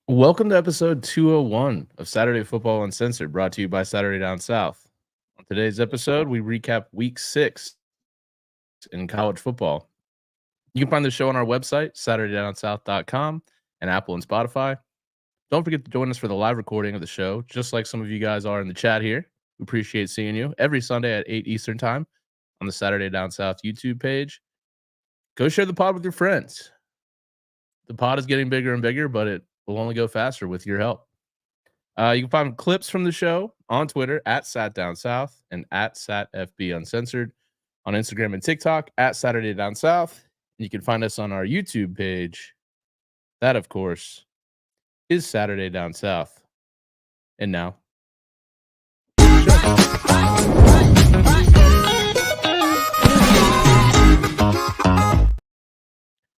Welcome to episode 201 of Saturday Football Uncensored, brought to you by Saturday Down South. On today's episode, we recap week 6 in college football. You can find the show on our website, SaturdayDownSouth.com, and Apple and Spotify. Don't forget to join us for the live recording of the show, just like some of you guys are in the chat here. We appreciate seeing you every Sunday at 8 Eastern Time on the Saturday Down South YouTube page. Go share the pod with your friends. The pod is getting bigger and bigger, but it will only go faster with your help. You can find clips from the show on Twitter at SatDownSouth and at SatFB Uncensored, on Instagram and TikTok at Saturday Down South. And you can find us on our YouTube page. That, of course, is Saturday Down South. And now,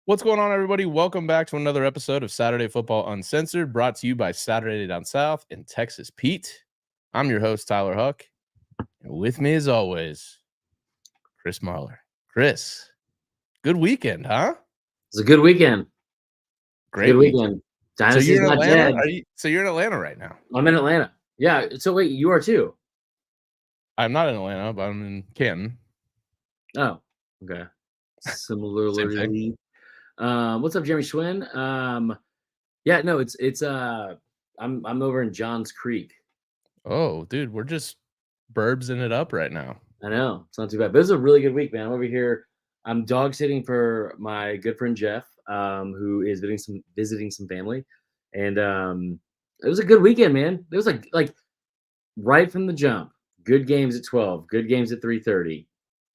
what's going on, everybody? Welcome back to another episode of Saturday Football Uncensored, brought to you by Saturday Down South and Texas Pete. I'm your host, Tyler Huck. And with me, as always, Chris Marler. Chris, good weekend, huh? It's a good weekend. Great good weekend. Dynasty's not dead. So you're in Atlanta right now? I'm in Atlanta. Yeah. So wait, you are too? I'm not in Atlanta, but I'm in Canton. Oh, okay. Similarly. What's up, Jeremy Schwinn? Yeah, no, it's I'm over in Johns Creek. Oh, dude, we're just burbsing it up right now. I know, it's not too bad. But it's a really good week, man. I'm over here. I'm dog sitting for my good friend Jeff, who is visiting some family. And it was a good weekend, man. It was like right from the jump. Good games at 12, good games at 3:30.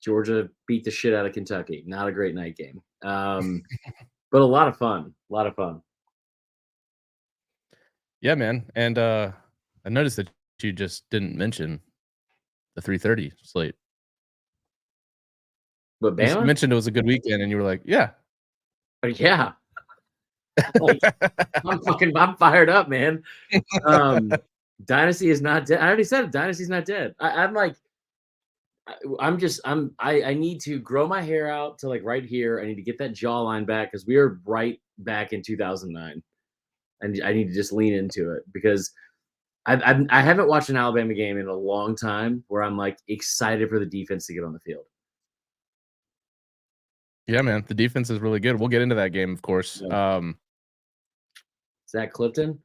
Georgia beat the shit out of Kentucky. Not a great night game. But a lot of fun. A lot of fun. Yeah, man. And I noticed that you just didn't mention the 3:30 slate. But Bama? You mentioned it was a good weekend, and you were like, yeah. Yeah. Like, I'm fired up, man. Dynasty is not dead. I already said it. Dynasty's not dead. I need to grow my hair out to like right here. I need to get that jawline back because we are right back in 2009. And I need to just lean into it because I haven't watched an Alabama game in a long time where I'm like excited for the defense to get on the field. Yeah, man, the defense is really good. We'll get into that game, of course. Yeah. Zach Clifton?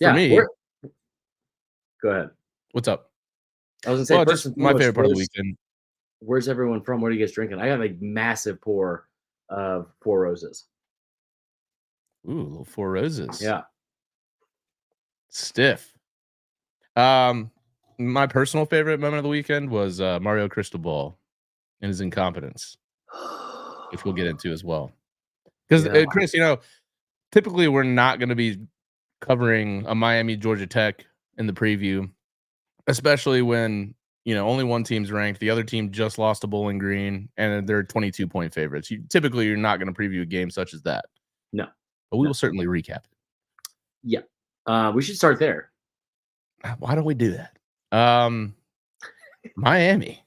For me. Go ahead. What's up? I was going to say, just my favorite part of the weekend. Where's everyone from? What are you guys drinking? I got a massive pour of Four Roses. Ooh, little Four Roses. Yeah. Stiff. My personal favorite moment of the weekend was Mario Cristobal and his incompetence, which we'll get into as well. Because, Chris, typically we're not going to be covering a Miami Georgia Tech in the preview, especially when only one team's ranked, the other team just lost to Bowling Green, and they're 22-point favorites. Typically, you're not going to preview a game such as that. No, but we will certainly recap it. Yeah, we should start there. Why don't we do that? Miami.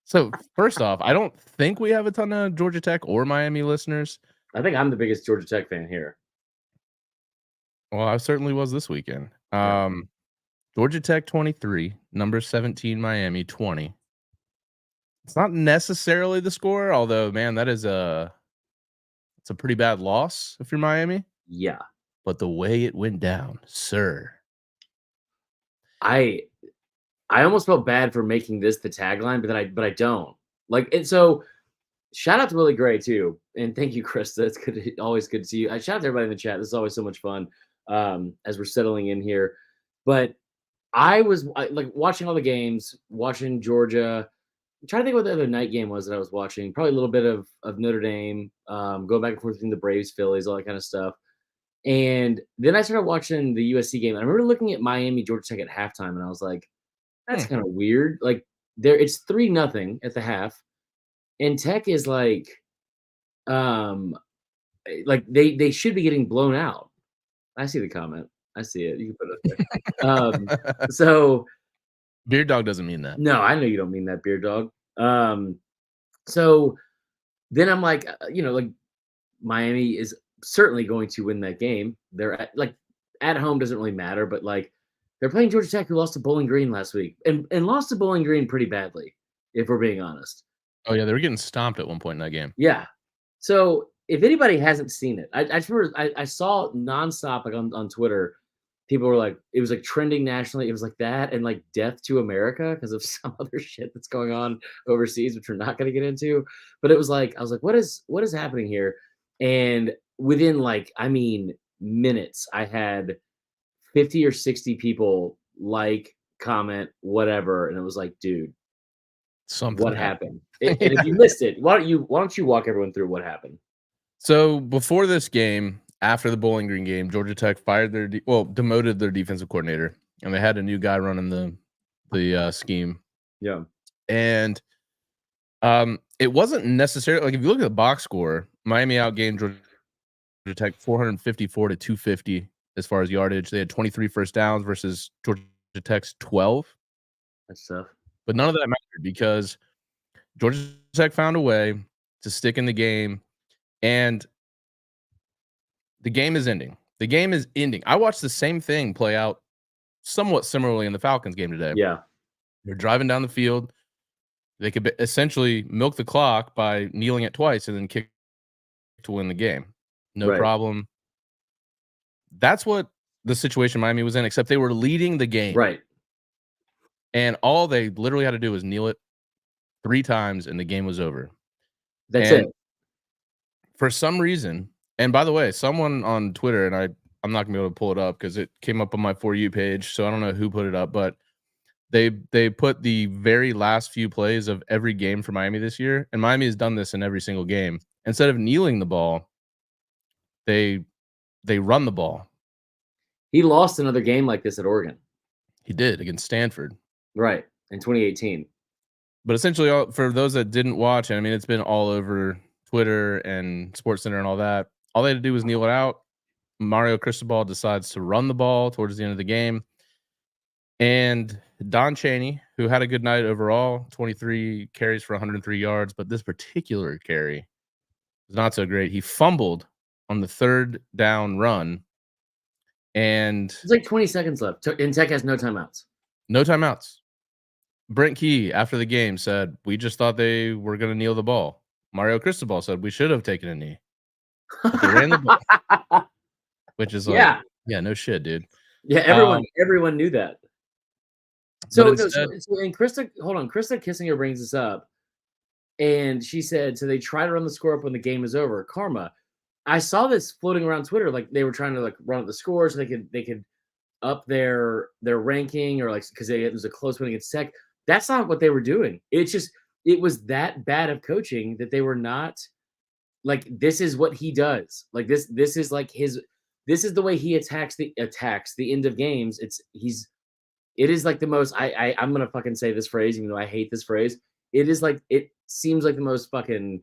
So first off, I don't think we have a ton of Georgia Tech or Miami listeners. I think I'm the biggest Georgia Tech fan here. Well, I certainly was this weekend. Georgia Tech 23, number 17 Miami 20. It's not necessarily the score, although man, it's a pretty bad loss if you're Miami. Yeah. But the way it went down, sir. I almost felt bad for making this the tagline, but I don't. Like it. So shout out to Willie Gray too. And thank you, Chris. That's good. Always good to see you. I shout out to everybody in the chat. This is always so much fun as we're settling in here. But I was like watching all the games, watching Georgia. I'm trying to think what the other night game was that I was watching. Probably a little bit of Notre Dame, going back and forth between the Braves, Phillies, all that kind of stuff. And then I started watching the USC game. I remember looking at Miami, Georgia Tech at halftime, and I was like, that's kind of weird. Like it's 3-0 at the half. And Tech is like they should be getting blown out. I see the comment. I see it. You can put it up there. So Beard Dog doesn't mean that. No, I know you don't mean that, Beard Dog. So then I'm like, like Miami is certainly going to win that game. They're at, like at home doesn't really matter, but like they're playing Georgia Tech, who lost to Bowling Green last week, and lost to Bowling Green pretty badly, if we're being honest. Oh yeah, they were getting stomped at one point in that game. Yeah. So if anybody hasn't seen it, I just remember I saw it nonstop like on Twitter. People were like, it was like trending nationally. It was like that and like death to America because of some other shit that's going on overseas, which we're not going to get into. But it was like, I was like, what is happening here? And within like, I mean, minutes, I had 50 or 60 people like, comment, whatever. And it was like, dude, Something what happened. happened? And Yeah. if you missed it, why don't you walk everyone through what happened? So before this game, after the Bowling Green game, Georgia Tech fired their demoted their defensive coordinator, and they had a new guy running the scheme. Yeah. And it wasn't necessarily like if you look at the box score, Miami outgained Georgia Tech 454 to 250 as far as yardage. They had 23 first downs versus Georgia Tech's 12. That's tough. But none of that mattered because Georgia Tech found a way to stick in the game, and the game is ending. The game is ending. I watched the same thing play out somewhat similarly in the Falcons game today. Yeah. They're driving down the field. They could essentially milk the clock by kneeling it twice and then kick to win the game. No Right. problem. That's what the situation Miami was in, except they were leading the game. Right. And all they literally had to do was kneel it 3 times and the game was over. That's And it. for some reason, and by the way, someone on Twitter, and I'm not gonna be able to pull it up because it came up on my For You page, so I don't know who put it up, but they put the very last few plays of every game for Miami this year, and Miami has done this in every single game. Instead of kneeling the ball, they run the ball. He lost another game like this at Oregon. He did against Stanford. Right. In 2018. But essentially, for those that didn't watch it, I mean, it's been all over Twitter and SportsCenter and all that. All they had to do was kneel it out. Mario Cristobal decides to run the ball towards the end of the game. And Don Chaney, who had a good night overall, 23 carries for 103 yards, but this particular carry was not so great. He fumbled on the 3rd down run, and There's like 20 seconds left. And Tech has no timeouts. no timeouts. Brent Key, after the game, said, "We just thought they were going to kneel the ball." Mario Cristobal said, "We should have taken a knee." But they ran the ball, which is like, yeah, no shit, dude. Yeah, everyone knew that. But So instead, and Krista, hold on, Krista Kissinger brings this up, and she said, so they try to run the score up when the game is over. Karma. I saw this floating around Twitter, like they were trying to like run up the score so they could up their ranking or like because it was a close win against Tech. That's not what they were doing. It was that bad of coaching that they were not like this is what he does. Like this is like this is the way he attacks the end of games. It is like the most I'm gonna fucking say this phrase, even though I hate this phrase. It is like it seems like the most fucking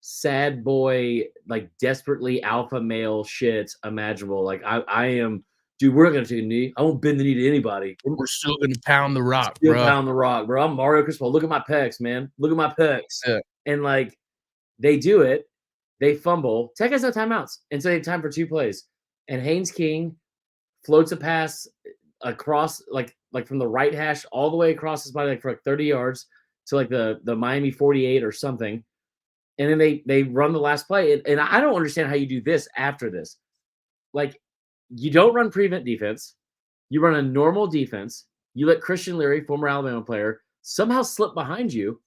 sad boy, like desperately alpha male shit imaginable. Like I am, dude. We're not gonna take a knee. I won't bend the knee to anybody. we're still going to pound the rock, Still bro. pound the rock, bro. I'm Mario Cristobal. Look at my pecs, man. Look at my pecs. Yeah. And like they do it, they fumble. Tech has no timeouts, and so they have time for 2 plays. And Haynes King floats a pass across like from the right hash all the way across his body like for like 30 yards to like the Miami 48 or something. And then they run the last play. And I don't understand how you do this after this. Like you don't run prevent defense. You run a normal defense. You let Christian Leary, former Alabama player, somehow slip behind you.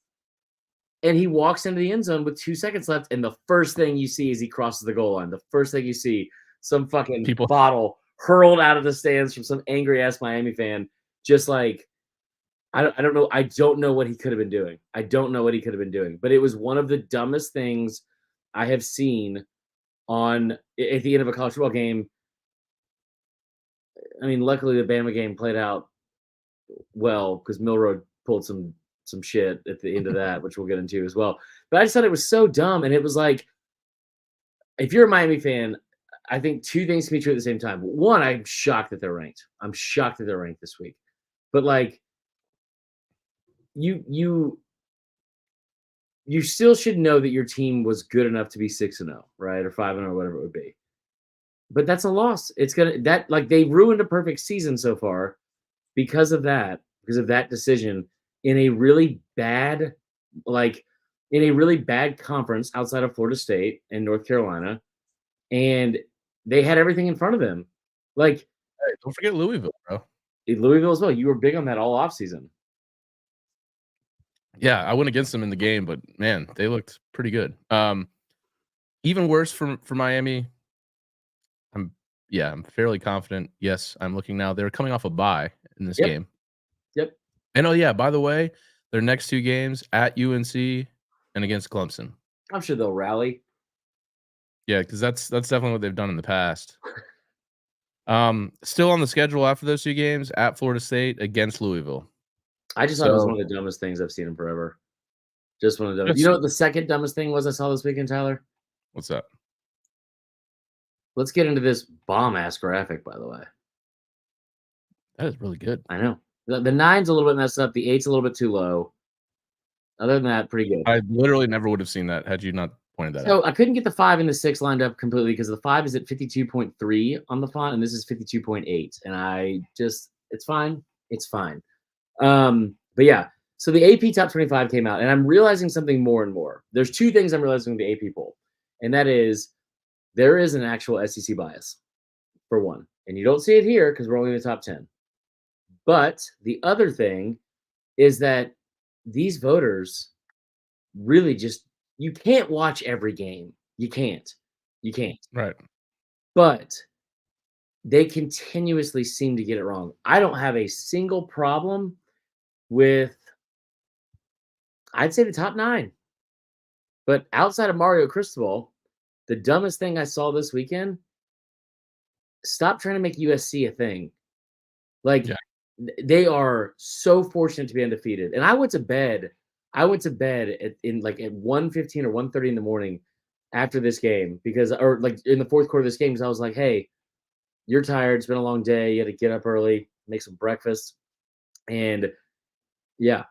And he walks into the end zone with 2 seconds left. And the first thing you see is he crosses the goal line. The first thing you see, some fucking bottle hurled out of the stands from some angry ass Miami fan. Just like, I don't know. I don't know what he could have been doing. I don't know what he could have been doing. But it was one of the dumbest things I have seen at the end of a college football game. I mean, luckily the Bama game played out well because Milroe pulled some shit at the end of that, which we'll get into as well. But I just thought it was so dumb. And it was like, if you're a Miami fan, I think 2 things can be true at the same time. One, I'm shocked that they're ranked. I'm shocked that they're ranked this week. But like, you still should know that your team was good enough to be 6-0, right? Or 5-0, whatever it would be. but that's a loss. It's gonna that like they ruined a perfect season so far because of that decision in a really bad, like in a really bad conference outside of Florida State and North Carolina, and they had everything in front of them. Like Hey, don't forget Louisville, bro. Louisville as well. You were big on that all offseason. Yeah, I went against them in the game, but man, they looked pretty good. Even worse for Miami. I'm I'm fairly confident. Yes, I'm looking now. They're coming off a bye in this Yep, game. yep. And oh yeah, by the way, their next 2 games at UNC and against Clemson. I'm sure they'll rally. Yeah, because that's definitely what they've done in the past. Still on the schedule after those 2 games at Florida State against Louisville. I just thought it was So one of the dumbest things I've seen in forever. Just one of those. You just know what the second dumbest thing was I saw this weekend, Tyler? what's that? Let's get into this bomb ass graphic, by the way. That is really good. I know. The nine's a little bit messed up. The eight's a little bit too low. Other than that, pretty good. I literally never would have seen that had you not pointed that out. So I couldn't get the 5 and the 6 lined up completely because the 5 is at 52.3 on the font, and this is 52.8. And I just, it's fine. It's fine. But yeah, so the AP Top 25 came out, and I'm realizing something more and more. There's 2 things I'm realizing with the AP poll, and that is there is an actual SEC bias, for one. And you don't see it here because we're only in the top 10. But the other thing is that these voters really just you can't watch every game. You can't. You can't. Right. But they continuously seem to get it wrong. I don't have a single problem with I'd say the top 9. But outside of Mario Cristobal, the dumbest thing I saw this weekend, stop trying to make USC a thing. Like Yeah. they are so fortunate to be undefeated. And I went to bed. I went to bed at 1:15 or 1:30 in the morning after this game because or like in the fourth quarter of this game because I was like, hey, you're tired. It's been a long day. You had to get up early, make some breakfast. And yeah,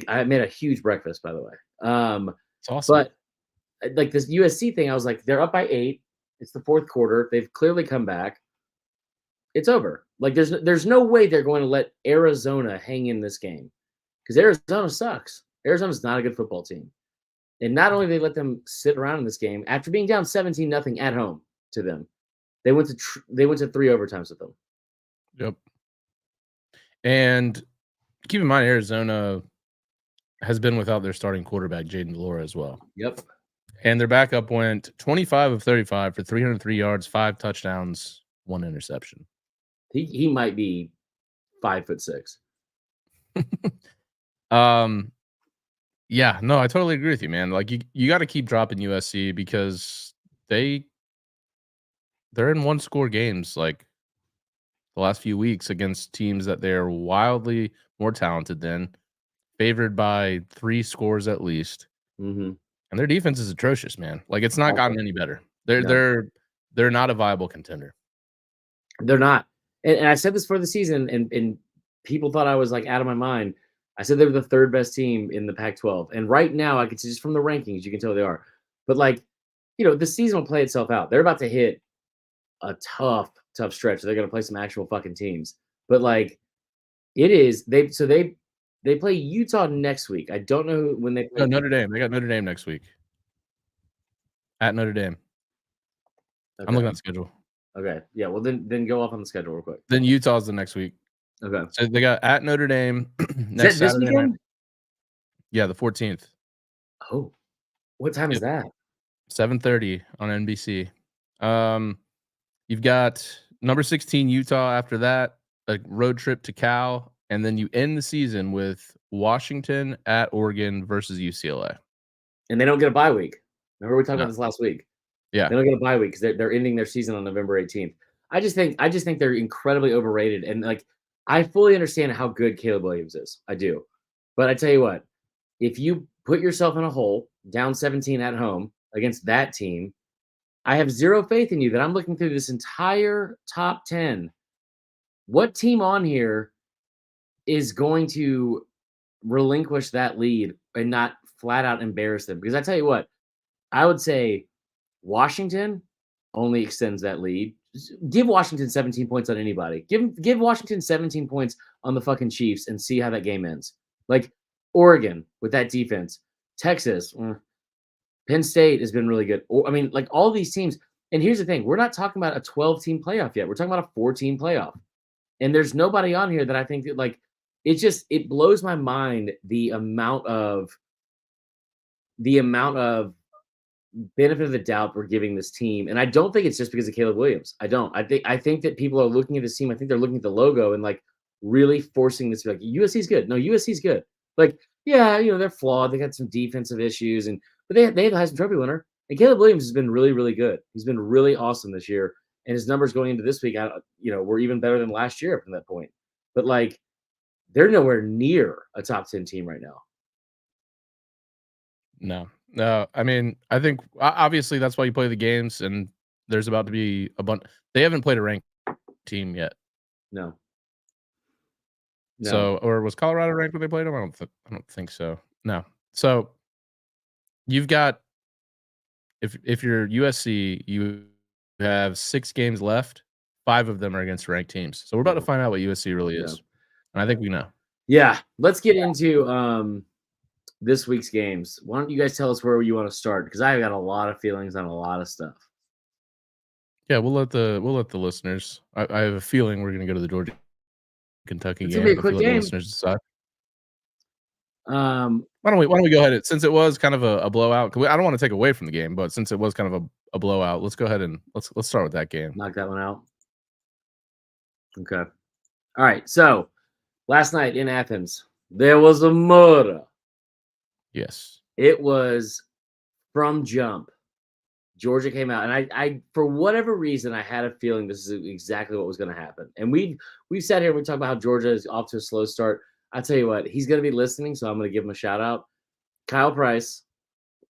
I made a huge breakfast, by the way. It's awesome. But like this USC thing, I was like, they're up by 8. It's the fourth quarter. They've clearly come back. It's over. Like there's no way they're going to let Arizona hang in this game because Arizona sucks. Arizona's not a good football team. And not only they let them sit around in this game after being down 17-0 at home to them, they went to 3 overtimes with them. Yep. And keep in mind, Arizona has been without their starting quarterback, Jaden Delora, as well. Yep. And their backup went 25 of 35 for 303 yards, 5 touchdowns, 1 interception. He might be 5'6". Yeah, no, I totally agree with you, man. Like you got to keep dropping USC because they're in 1-score games like the last few weeks against teams that they're wildly more talented than, favored by 3 scores at least. Mm-hmm. And their defense is atrocious, man. Like it's not gotten any better. They're not a viable contender. They're not. And I said this for the season, and people thought I was like out of my mind. I said they were the 3rd best team in the Pac-12. And right now, I can see just from the rankings, you can tell they are. But like, the season will play itself out. They're about to hit a tough stretch. They're going to play some actual fucking teams. But like, it is they play Utah next week. I don't know when they play. No, Notre Dame. They got Notre Dame next week. At Notre Dame. Okay. I'm looking at the schedule. Okay. Yeah. Well, then go off on the schedule real quick. Then Utah's the next week. Okay. So they got at Notre Dame Is next that this Saturday weekend? night. Yeah, the 14th. Oh, what time is that? 7:30 on NBC. You've got number 16 Utah after that, a road trip to Cal, and then you end the season with Washington at Oregon versus UCLA. And they don't get a bye week. Remember we talked No. about this last week. Yeah. They don't get a bye week because they're ending their season on November 18th. I just think they're incredibly overrated. And like I fully understand how good Caleb Williams is. I do. But I tell you what, if you put yourself in a hole, down 17 at home against that team, I have zero faith in you that I'm looking through this entire top 10. What team on here is going to relinquish that lead and not flat out embarrass them? Because I tell you what, I would say Washington only extends that lead give Washington 17 points on anybody. Give Washington 17 points on the fucking Chiefs and see how that game ends. Like Oregon with that defense, Texas, Penn State has been really good. I mean, like all these teams. And here's the thing: we're not talking about a 12-team playoff yet. We're talking about a 14 playoff. And there's nobody on here that I think that like it blows my mind the amount of benefit of the doubt we're giving this team. And I don't think it's just because of Caleb Williams. I don't. I think that people are looking at this team. I think they're looking at the logo and like really forcing this to be like USC's good. No, USC's good. Like, yeah, they're flawed. They got some defensive issues, but they have the Heisman Trophy winner. And Caleb Williams has been really, really good. He's been really awesome this year. And his numbers going into this week, were even better than last year up from that point. But like, they're nowhere near a top 10 team right now. No. I mean, I think obviously that's why you play the games, and there's about to be a bunch. They haven't played a ranked team yet. No. So, or was Colorado ranked when they played them? I don't think so. No. So you've got if you're USC, you have 6 games left. 5 of them are against ranked teams. So we're about to find out what USC really is, and I think we know. Yeah, let's get into this week's games. Why don't you guys tell us where you want to start? Because I've got a lot of feelings on a lot of stuff. Yeah, we'll let the listeners. I have a feeling we're going to go to the Georgia Kentucky It's game. gonna be a quick game. Listeners decide. Why don't we go ahead, since it was kind of a blowout? I don't want to take away from the game, but since it was kind of a blowout, let's go ahead and let's start with that game. Knock that one out. Okay. All right. So last night in Athens, there was a murder. Yes. It was from jump. Georgia came out, and I for whatever reason, I had a feeling this is exactly what was going to happen. And we've sat here and we talked about how Georgia is off to a slow start. I tell you what, he's going to be listening, so I'm going to give him a shout out. Kyle Price,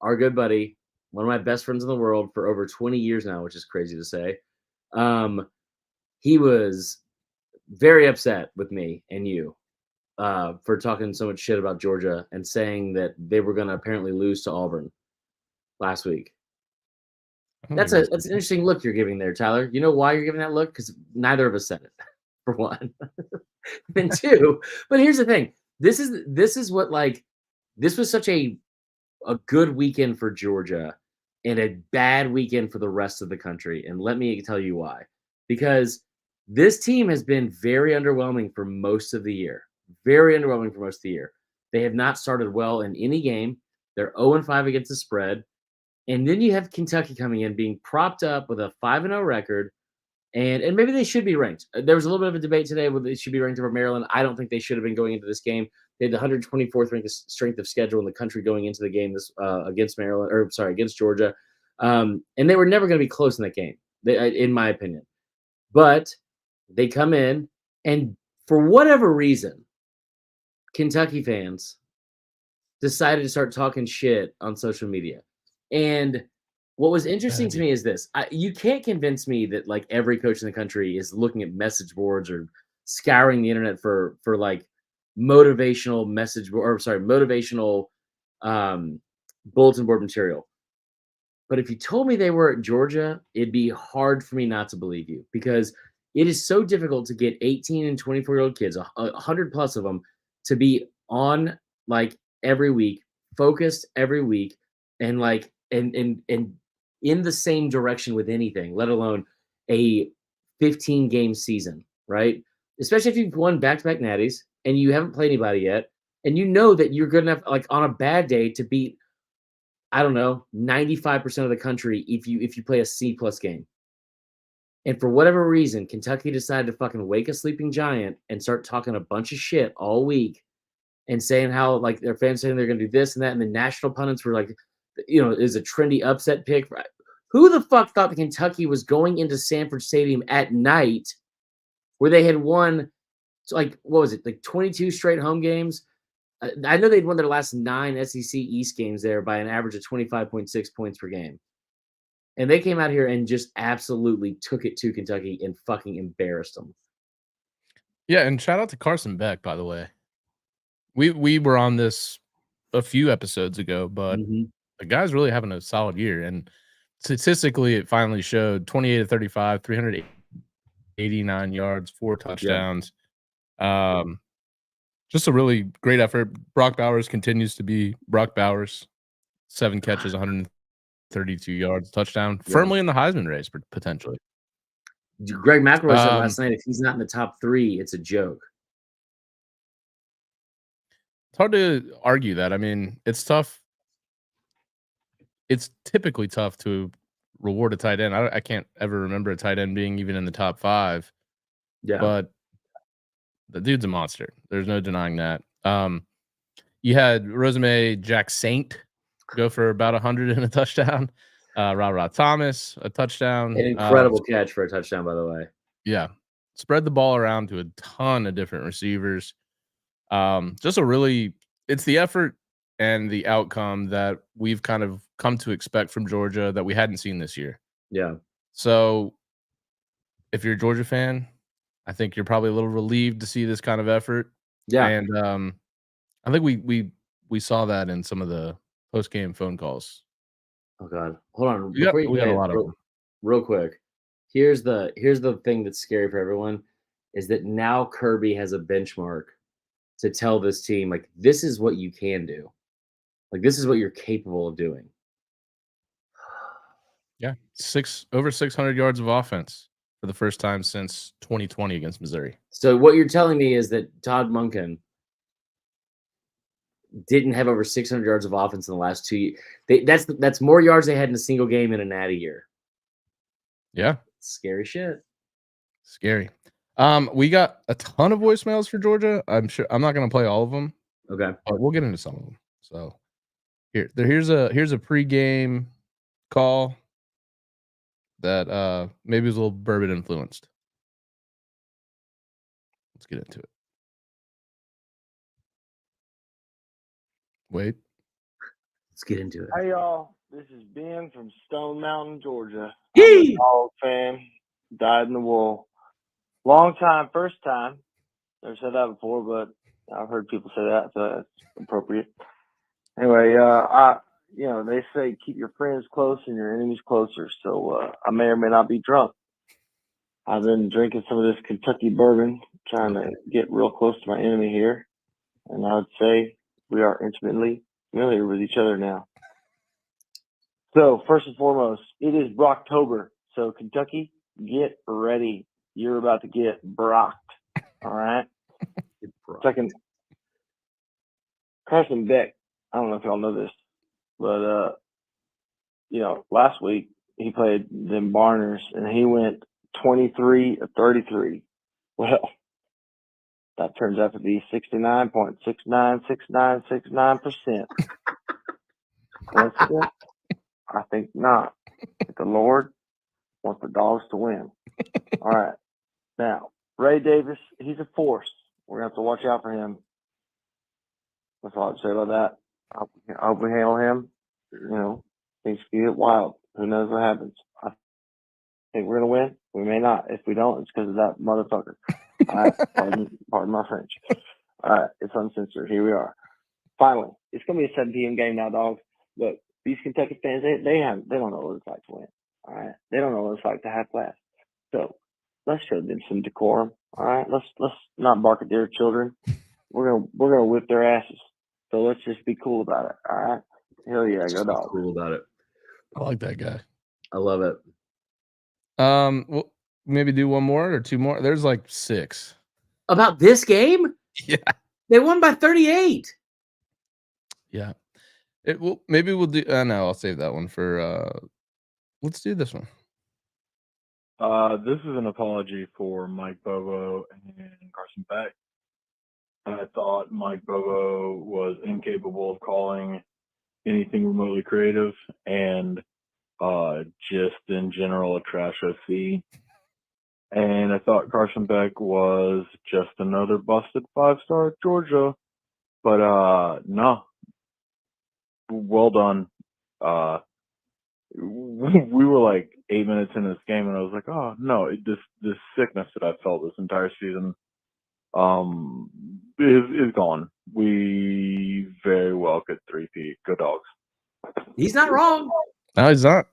our good buddy, one of my best friends in the world for over 20 years now, which is crazy to say. He was very upset with me and you for talking so much shit about Georgia and saying that they were going to apparently lose to Auburn last week. That's an interesting look you're giving there, Tyler. You know why you're giving that look? Because neither of us said it, for one. And two, but here's the thing. This is what, like, this was such a good weekend for Georgia and a bad weekend for the rest of the country. And let me tell you why. Because this team has been very underwhelming for most of the year. Very underwhelming for most of the year. They have not started well in any game. They're 0-5 against the spread. And then you have Kentucky coming in, being propped up with a 5-0 record. And maybe they should be ranked. There was a little bit of a debate today whether they should be ranked over Maryland. I don't think they should have been going into this game. They had the 124th ranked strength of schedule in the country going into the game against against Georgia. And they were never going to be close in that game, in my opinion. But they come in, and for whatever reason, Kentucky fans decided to start talking shit on social media. And what was interesting to me is this. You can't convince me that like every coach in the country is looking at message boards or scouring the internet for like motivational bulletin board material. But if you told me they were at Georgia, it'd be hard for me not to believe you, because it is so difficult to get 18 and 24-year-old kids, 100 plus of them, to be on like every week, focused every week, and like and in the same direction with anything, let alone a 15-game season, right? Especially if you've won back-to-back natties and you haven't played anybody yet, and you know that you're good enough, like on a bad day, to beat, I don't know, 95% of the country if you play a C-plus game. And for whatever reason, Kentucky decided to fucking wake a sleeping giant and start talking a bunch of shit all week and saying how like their fans saying they're going to do this and that. And the national pundits were like, is a trendy upset pick. Who the fuck thought that Kentucky was going into Sanford Stadium at night where they had won, like, what was it, like 22 straight home games? I know they'd won their last 9 SEC East games there by an average of 25.6 points per game. And they came out here and just absolutely took it to Kentucky and fucking embarrassed them. Yeah, and shout out to Carson Beck, by the way. We were on this a few episodes ago, but the guy's really having a solid year. And statistically, it finally showed 28 to 35, 389 yards, 4 touchdowns. Just a really great effort. Brock Bowers continues to be Brock Bowers. 7 catches, 132 yards, touchdown. Firmly in the Heisman race, potentially. Greg McElroy said last night, if he's not in the top 3, it's a joke. It's hard to argue that. I mean, it's tough. It's typically tough to reward a tight end. I can't ever remember a tight end being even in the top 5. Yeah. But the dude's a monster. There's no denying that. You had Rosemary Jack Saint go for about 100 and a touchdown. Rod Thomas, a touchdown. An incredible catch for a touchdown, by the way. Yeah. Spread the ball around to a ton of different receivers. Just a really, it's the effort and the outcome that we've kind of come to expect from Georgia that we hadn't seen this year. Yeah. So if you're a Georgia fan, I think you're probably a little relieved to see this kind of effort. Yeah. And I think we saw that in some of the post-game phone calls. Oh God. Hold on. We got a lot of them. Real quick. Here's the thing that's scary for everyone is that now Kirby has a benchmark to tell this team, like, this is what you can do. Like, this is what you're capable of doing. Yeah. Over 600 yards of offense for the first time since 2020 against Missouri. So what you're telling me is that Todd Monken didn't have over 600 yards of offense in the last 2 years. That's more yards they had in a single game in a natty year. Yeah. Scary shit. Scary. We got a ton of voicemails for Georgia. I'm not going to play all of them. Okay. But we'll get into some of them. So here's a pregame call that maybe was a little bourbon influenced. Let's get into it. Wait. Let's get into it. Hey y'all, this is Ben from Stone Mountain, Georgia. Yay! I'm a dog fan, dyed in the wool. Long time, first time. Never said that before, but I've heard people say that, so that's appropriate. Anyway, they say keep your friends close and your enemies closer. So I may or may not be drunk. I've been drinking some of this Kentucky bourbon, trying to get real close to my enemy here, and I would say we are intimately familiar with each other now. So first and foremost, it is Brocktober. So Kentucky, get ready. You're about to get brocked. All right. Second, Carson Beck. I don't know if y'all know this, but last week he played them Barners and he went 23 of 33. Well, that turns out to be 69.696969%. Coincidence? I think not. The Lord wants the dogs to win. All right. Now, Ray Davis, he's a force. We're going to have to watch out for him. That's all I'd say about that. I hope we handle him. Things can get wild. Who knows what happens? I think we're going to win. We may not. If we don't, it's because of that motherfucker. All right. Pardon my French. All right. It's uncensored. Here we are. Finally, it's going to be a 7 p.m. game now, dogs. Look, these Kentucky fans, they don't know what it's like to win. All right. They don't know what it's like to have class. So let's show them some decorum. All right. Let's not bark at their children. We're gonna whip their asses. So let's just be cool about it. All right. Hell yeah, go dogs. Cool about it. I like that guy. I love it. Well, maybe do one more or two more. There's like 6. About this game? Yeah. They won by 38. Yeah. Maybe we'll do. No, I'll save that one for. Let's do this one. This is an apology for Mike Bobo and Carson Beck. I thought Mike Bobo was incapable of calling anything remotely creative and just in general a trash OC. And I thought Carson Beck was just another busted 5-star Georgia. But no. Well done. We were like 8 minutes into this game, and I was like, "Oh no, this sickness that I felt this entire season, is gone. We very well could 3-peat. Go dogs." He's not wrong. No, he's not.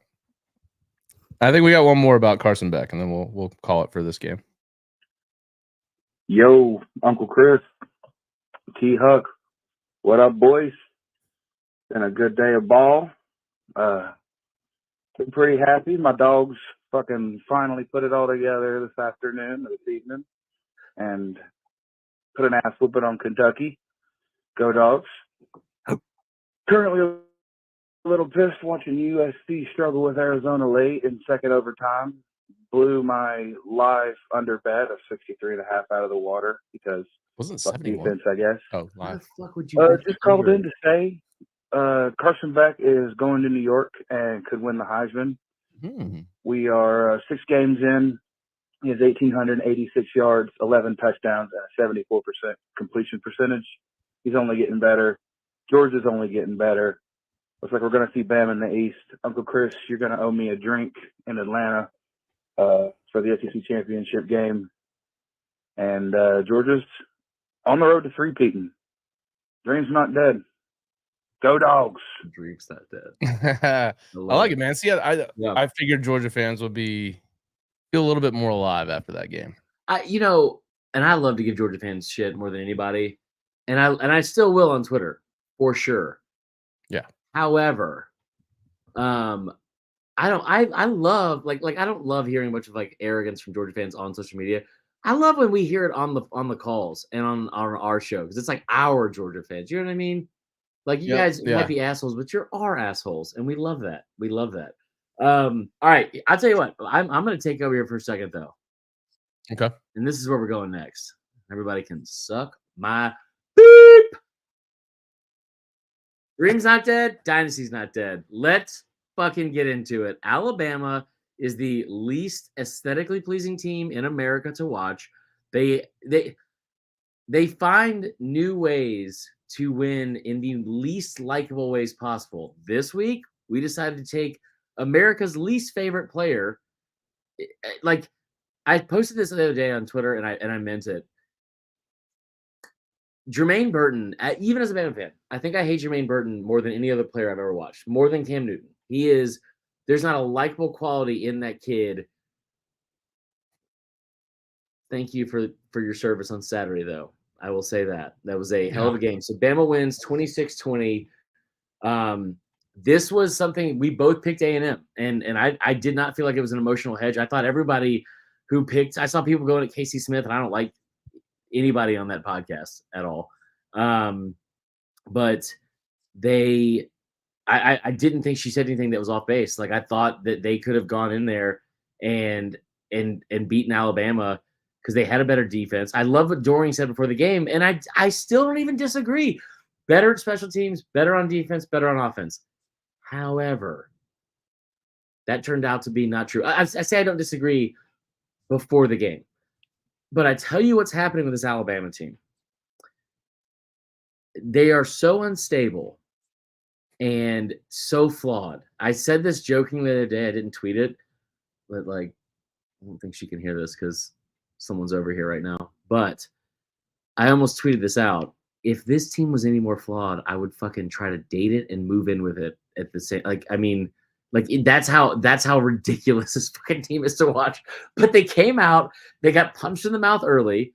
I think we got one more about Carson Beck, and then we'll call it for this game. Yo, Uncle Chris, T Huck, what up, boys? Been a good day of ball. Been pretty happy. My dogs fucking finally put it all together this afternoon or this evening, and put an ass whooping on Kentucky. Go Dogs. Currently a little pissed watching USC struggle with Arizona late in second overtime. Blew my live under bet of 63.5 out of the water because Wasn't fuck 71? defense, I guess. Oh, Why live. the fuck would you bet Just the called under? in to say Carson Beck is going to New York and could win the Heisman. We are 6 games in. He has 1,886 yards, 11 touchdowns, and a 74% completion percentage. He's only getting better. Georgia's only getting better. Looks like we're going to see Bam in the East. Uncle Chris, you're going to owe me a drink in Atlanta for the SEC championship game. And Georgia's on the road to three-peating. Dream's not dead. Go Dogs. Dream's not dead. I like it, man. See, Yeah. I figured Georgia fans would feel a little bit more alive after that game. And I love to give Georgia fans shit more than anybody, and I still will on Twitter for sure. Yeah. However, I love I don't love hearing much of like arrogance from Georgia fans on social media. I love when we hear it on the calls and on our show because it's like our Georgia fans. You know what I mean? Like you guys might be assholes, but you're our assholes, and we love that. We love that. All right, I'll tell you what. I'm going to take over here for a second though. Okay. And this is where we're going next. Everybody can suck my beep. Dream's not dead. Dynasty's not dead. Let's fucking get into it. Alabama is the least aesthetically pleasing team in America to watch. They find new ways to win in the least likable ways possible. This week, we decided to take America's least favorite player. Like, I posted this the other day on Twitter, and I meant it. Jermaine Burton, even as a Bama fan, I think I hate Jermaine Burton more than any other player I've ever watched, more than Cam Newton. There's not a likable quality in that kid. Thank you for your service on Saturday, though. I will say that. That was a hell of a game. So Bama wins 26-20. This was something we both picked A&M, and I did not feel like it was an emotional hedge. I thought everybody who picked, I saw people going at Casey Smith, and I don't like anybody on that podcast at all. But I didn't think she said anything that was off base. Like I thought that they could have gone in there and beaten Alabama because they had a better defense. I love what Dorian said before the game, and I still don't even disagree. Better at special teams, better on defense, better on offense. However, that turned out to be not true. I say I don't disagree before the game. But I tell you what's happening with this Alabama team. They are so unstable and so flawed. I said this jokingly the other day. I didn't tweet it, but I don't think she can hear this because someone's over here right now. But I almost tweeted this out. If this team was any more flawed, I would fucking try to date it and move in with it at the same. That's how ridiculous this fucking team is to watch. But they came out, they got punched in the mouth early.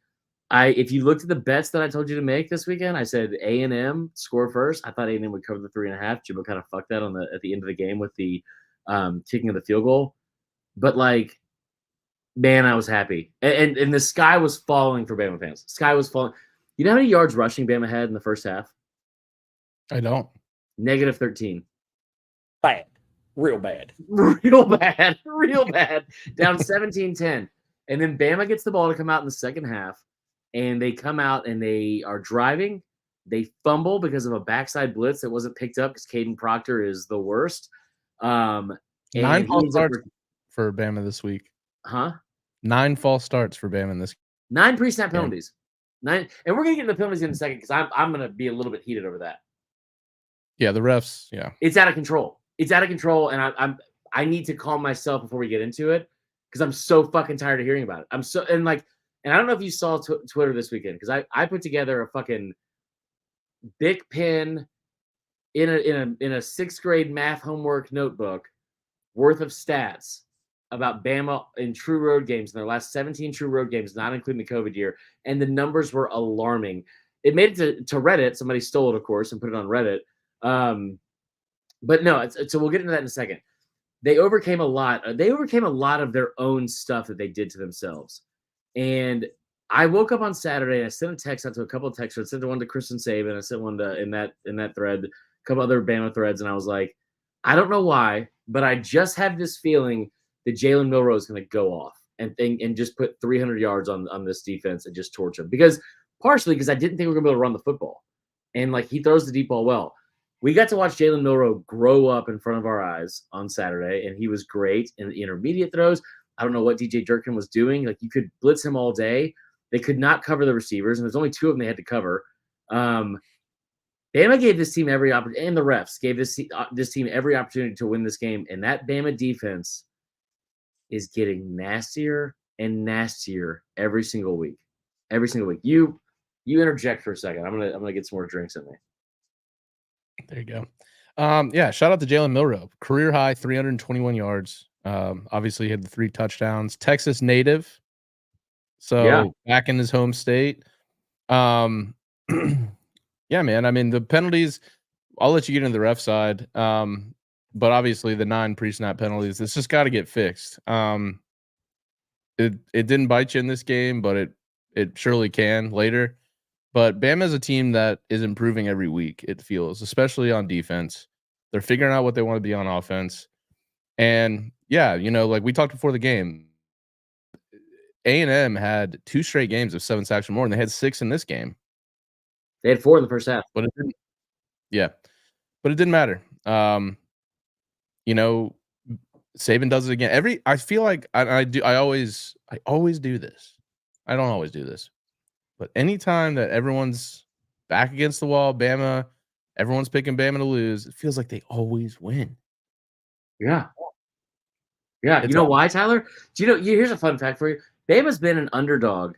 If you looked at the bets that I told you to make this weekend, I said A&M score first. I thought A&M would cover the 3.5. Jimbo kind of fucked that at the end of the game with the kicking of the field goal. But man, I was happy. And the sky was falling for Bama fans. Sky was falling. You know how many yards rushing Bama had in the first half? I don't. Negative 13. Bad. Real bad. Real bad. Real bad. Down 17-10. And then Bama gets the ball to come out in the second half. And they come out and they are driving. They fumble because of a backside blitz that wasn't picked up because Caden Proctor is the worst. 9 false starts for Bama this week. Huh? 9 false starts for Bama in this. 9 pre-snap penalties. 9, and we're gonna get into the penalties in a second because I'm gonna be a little bit heated over that. Yeah, the refs. Yeah, it's out of control. It's out of control, and I need to calm myself before we get into it because I'm so fucking tired of hearing about it. And I don't know if you saw Twitter this weekend because I put together a fucking big pen in a 6th grade math homework notebook worth of stats about Bama in true road games in their last 17 true road games, not including the COVID year, and the numbers were alarming. It made it to Reddit. Somebody stole it, of course, and put it on Reddit. But no, so we'll get into that in a second. They overcame a lot. They overcame a lot of their own stuff that they did to themselves. And I woke up on Saturday and I sent a text out to a couple of texters. I sent one to Kristen Saban. I sent one to in that thread, a couple other Bama threads, and I was like, I don't know why, but I just have this feeling that Jalen Milroe is going to go off and just put 300 yards on this defense and just torch them. Partially because I didn't think we were going to be able to run the football. And like he throws the deep ball well. We got to watch Jalen Milroe grow up in front of our eyes on Saturday, and he was great in the intermediate throws. I don't know what DJ Durkin was doing. Like you could blitz him all day. They could not cover the receivers, and there's only 2 of them they had to cover. Bama gave this team every opportunity, and the refs gave this team every opportunity to win this game. And that Bama defense is getting nastier and nastier every single week. Every single week. You interject for a second. I'm gonna get some more drinks in me. There you go. Yeah, shout out to Jalen Milroe. Career high 321 yards. Obviously, he had the 3 touchdowns. Texas native. So back in his home state. Yeah, man. I mean, the penalties, I'll let you get into the ref side. But obviously the 9 pre-snap penalties, it's just got to get fixed. It didn't bite you in this game, but it surely can later. But Bama is a team that is improving every week, it feels, especially on defense. They're figuring out what they want to be on offense. And yeah, like we talked before the game, A&M had 2 straight games of 7 sacks or more, and they had 6 in this game. They had 4 in the first half. But it didn't. Yeah. But it didn't matter. Saban does it again. I feel like I always do this. I don't always do this. But anytime that everyone's back against the wall, Bama, everyone's picking Bama to lose, it feels like they always win. Yeah. Yeah. You know why, Tyler? Do you know? Here's a fun fact for you. Bama's been an underdog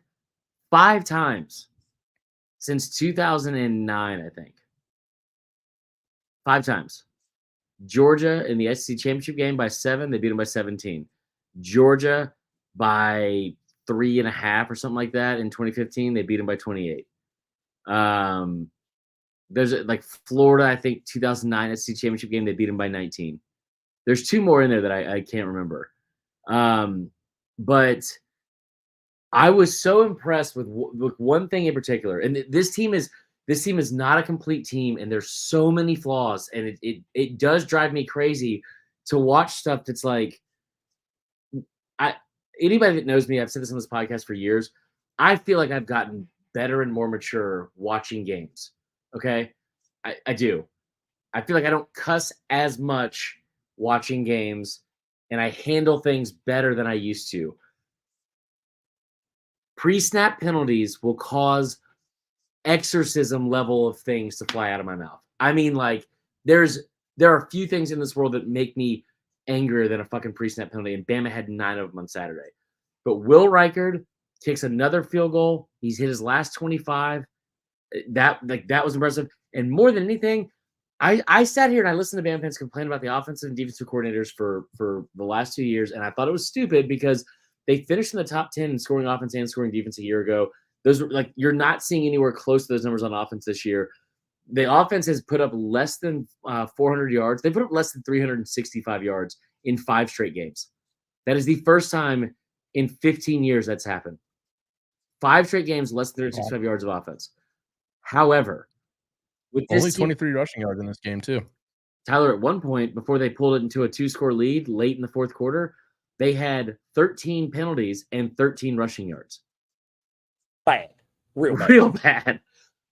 5 times since 2009, I think. 5 times. Georgia in the SEC championship game by 7. They beat them by 17. Georgia by 3.5 or something like that in 2015. They beat them by 28. There's like Florida, I think 2009 SEC championship game. They beat them by 19. There's 2 more in there that I can't remember. But I was so impressed with one thing in particular, and this team is not a complete team, and there's so many flaws, and it does drive me crazy to watch stuff that's like, anybody that knows me, I've said this on this podcast for years, I feel like I've gotten better and more mature watching games. Okay, I do. I feel like I don't cuss as much watching games, and I handle things better than I used to. Pre-snap penalties will cause exorcism level of things to fly out of my mouth. I mean, like, there are a few things in this world that make me angrier than a fucking pre-snap penalty, and Bama had 9 of them on Saturday. But Will Reichard kicks another field goal. He's hit his last 25. That was impressive. And more than anything, I sat here and I listened to Bama fans complain about the offensive and defensive coordinators for the last 2 years, and I thought it was stupid because they finished in the top 10 in scoring offense and scoring defense a year ago. Those were like, you're not seeing anywhere close to those numbers on offense this year. The offense has put up less than 400 yards. They put up less than 365 yards in 5 straight games. That is the first time in 15 years that's happened. 5 straight games, less than 365 yards of offense. However, with this only team, 23 rushing yards in this game too. Tyler, at one point, before they pulled it into a 2-score lead late in the fourth quarter, they had 13 penalties and 13 rushing yards. Bad. Real bad.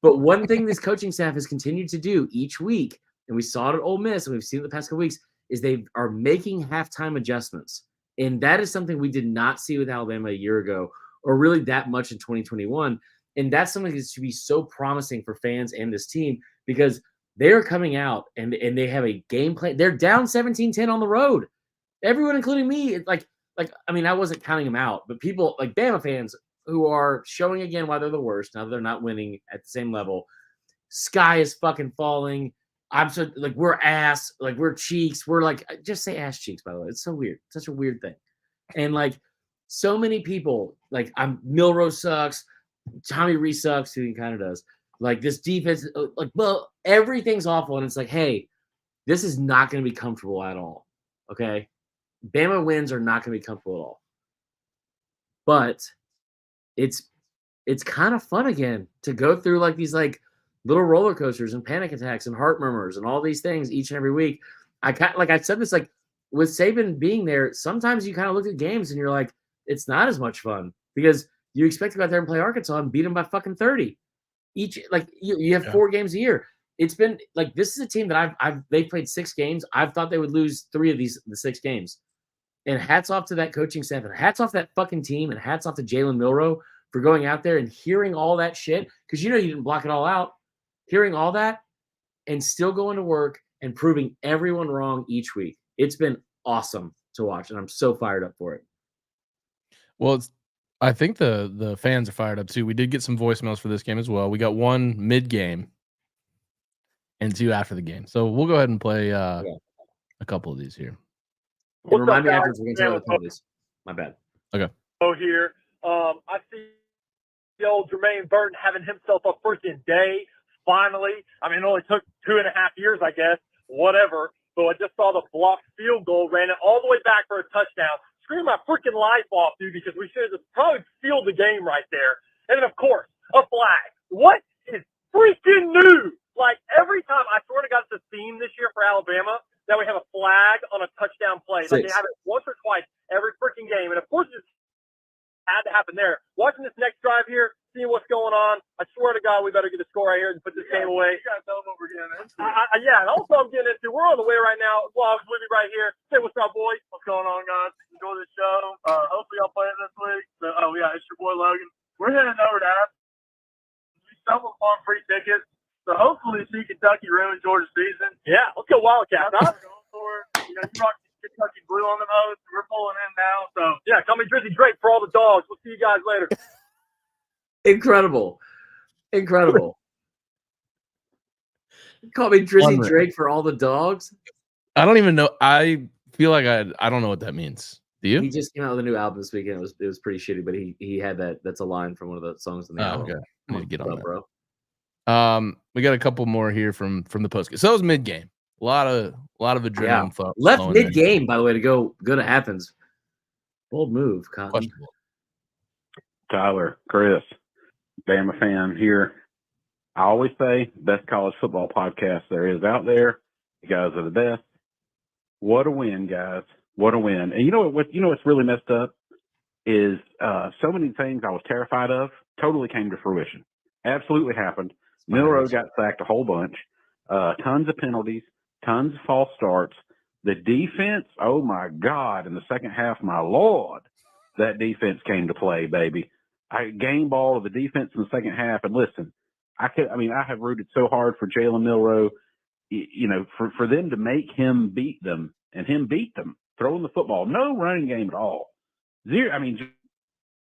But one thing this coaching staff has continued to do each week, and we saw it at Ole Miss, and we've seen it the past couple weeks, is they are making halftime adjustments. And that is something we did not see with Alabama a year ago, or really that much in 2021. And that's something that should be so promising for fans and this team, because they're coming out and they have a game plan. They're down 17-10 on the road. Everyone, including me, I mean, I wasn't counting them out, but people like Bama fans who are showing again why they're the worst now that they're not winning at the same level. Sky is fucking falling. I'm so like, we're ass, like we're cheeks. We're like, just say ass cheeks, by the way. It's so weird. Such a weird thing. And like so many people, like Milrose sucks, Tommy Reese sucks, who he kind of does. Like this defense, like well, everything's awful, and it's like, hey, this is not going to be comfortable at all. Okay, Bama wins are not going to be comfortable at all. But it's kind of fun again to go through like these like little roller coasters and panic attacks and heart murmurs and all these things each and every week. I said this like with Saban being there, sometimes you kind of look at games and you're like, it's not as much fun because you expect to go out there and play Arkansas and beat them by fucking 30. Each like you have 4 games a year. It's been like this is a team that they've played 6 games. I've thought they would lose 3 of the 6 games. And hats off to that coaching staff, and hats off that fucking team, and hats off to Jalen Milroe for going out there and hearing all that shit. Because you didn't block it all out. Hearing all that and still going to work and proving everyone wrong each week. It's been awesome to watch, and I'm so fired up for it. Well, I think the fans are fired up too. We did get some voicemails for this game as well. We got 1 mid-game and 2 after the game. So we'll go ahead and play a couple of these here. And remind me after we're going to tell the penalties. My bad. Okay. Here, I see the old Jermaine Burton having himself a freaking day. Finally, I mean, it only took 2.5 years, I guess. Whatever. But I just saw the blocked field goal, ran it all the way back for a touchdown. Scream my freaking life off, dude, because we should have just probably sealed the game right there. And then, of course, a flag. What is freaking new? Like every time, I swear to God, it's a theme this year for Alabama. That we have a flag on a touchdown play. Like they have it once or twice every freaking game. And of course, it had to happen there. Watching this next drive here, seeing what's going on, I swear to God, we better get a score right here and put this game away. You gotta tell them what we're getting into. Yeah, and also I'm getting into, we're on the way right now. Vlogs with me right here. Say what's up, boys. What's going on, guys? Enjoy the show. Hopefully y'all play it this week. So, it's your boy Logan. We're heading over to Athens. We stumbled upon free tickets. So hopefully see Kentucky ruin Georgia's season. Yeah, let's go Wildcats. Huh? You rock Kentucky blue on the nose. We're pulling in now. So yeah, call me Drizzy Drake for all the dogs. We'll see you guys later. Incredible. Call me Drizzy Drake for all the dogs. I don't even know. I feel like I don't know what that means. Do you? He just came out with a new album this weekend. It was pretty shitty, but he had that. That's a line from one of the songs in the album. Okay. I need to get on that, bro. We got a couple more here from the post game. So that was mid game. A lot of adrenaline. Left mid game, by the way, to go to Athens. Bold move, Cotton. Tyler, Chris, Bama fan here. I always say best college football podcast there is out there. You guys are the best. What a win, guys! What a win! And you know what's really messed up is so many things I was terrified of totally came to fruition. Absolutely happened. Milroe got sacked a whole bunch. Tons of penalties. Tons of false starts. The defense, oh my God, in the second half, my Lord, that defense came to play, baby. I game ball of the defense in the second half. And listen, I have rooted so hard for Jalen Milroe, for them to make him beat them and him beat them, throwing the football. No running game at all. Zero.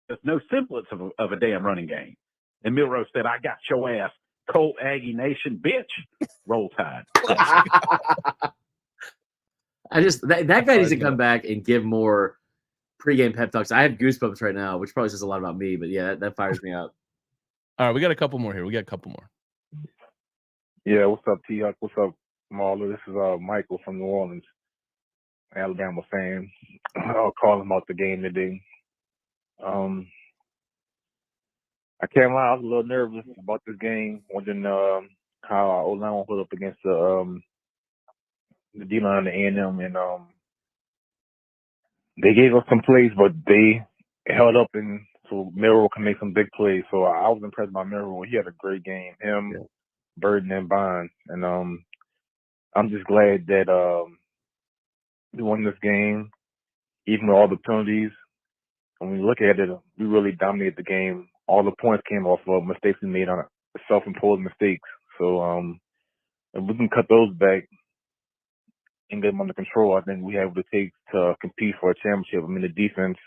Just no semblance of a damn running game. And Milroe said, I got your ass, Colt Aggie Nation, bitch. Roll Tide. That guy needs to come back and give more pregame pep talks. I have goosebumps right now, which probably says a lot about me, but yeah, that fires me up. All right, we got a couple more here. Yeah, what's up, T-Huck? What's up, Marla? This is Michael from New Orleans, Alabama fan. I'll call him out the game today. I can't lie, I was a little nervous about this game, wondering how our O-line will put up against the D-line and the A&M, and they gave us some plays, but they held up, and so Milroe can make some big plays. So I was impressed by Milroe. He had a great game. Him, Burden, and Bonds, and I'm just glad that we won this game, even with all the penalties. When we look at it, we really dominated the game. All the points came off of mistakes we made on self-imposed mistakes. So if we can cut those back and get them under control, I think we have what it takes to compete for a championship. The defense,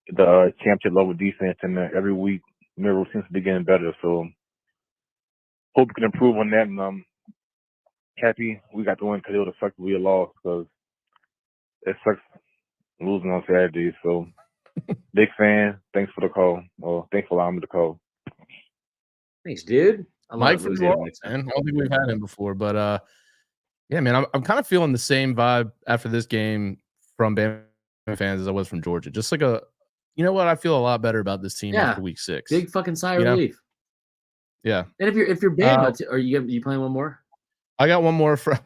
the championship level defense, and every week Milroe seems to be getting better. So hope we can improve on that. And I'm happy we got the win because it would have sucked if we had lost, because it sucks losing on Saturday. So, big fan. Thanks for the call. Well, thanks for allowing me to call. Thanks, dude. I love Mike it. from Lose New it Orleans, next time. man. I don't think we've had him before, but yeah, man, I'm kind of feeling the same vibe after this game from Bama fans as I was from Georgia. Just like you know what? I feel a lot better about this team Yeah. after week 6. Big fucking sigh of You know? relief. Yeah. And if you're Bama, are you playing one more? I got one more from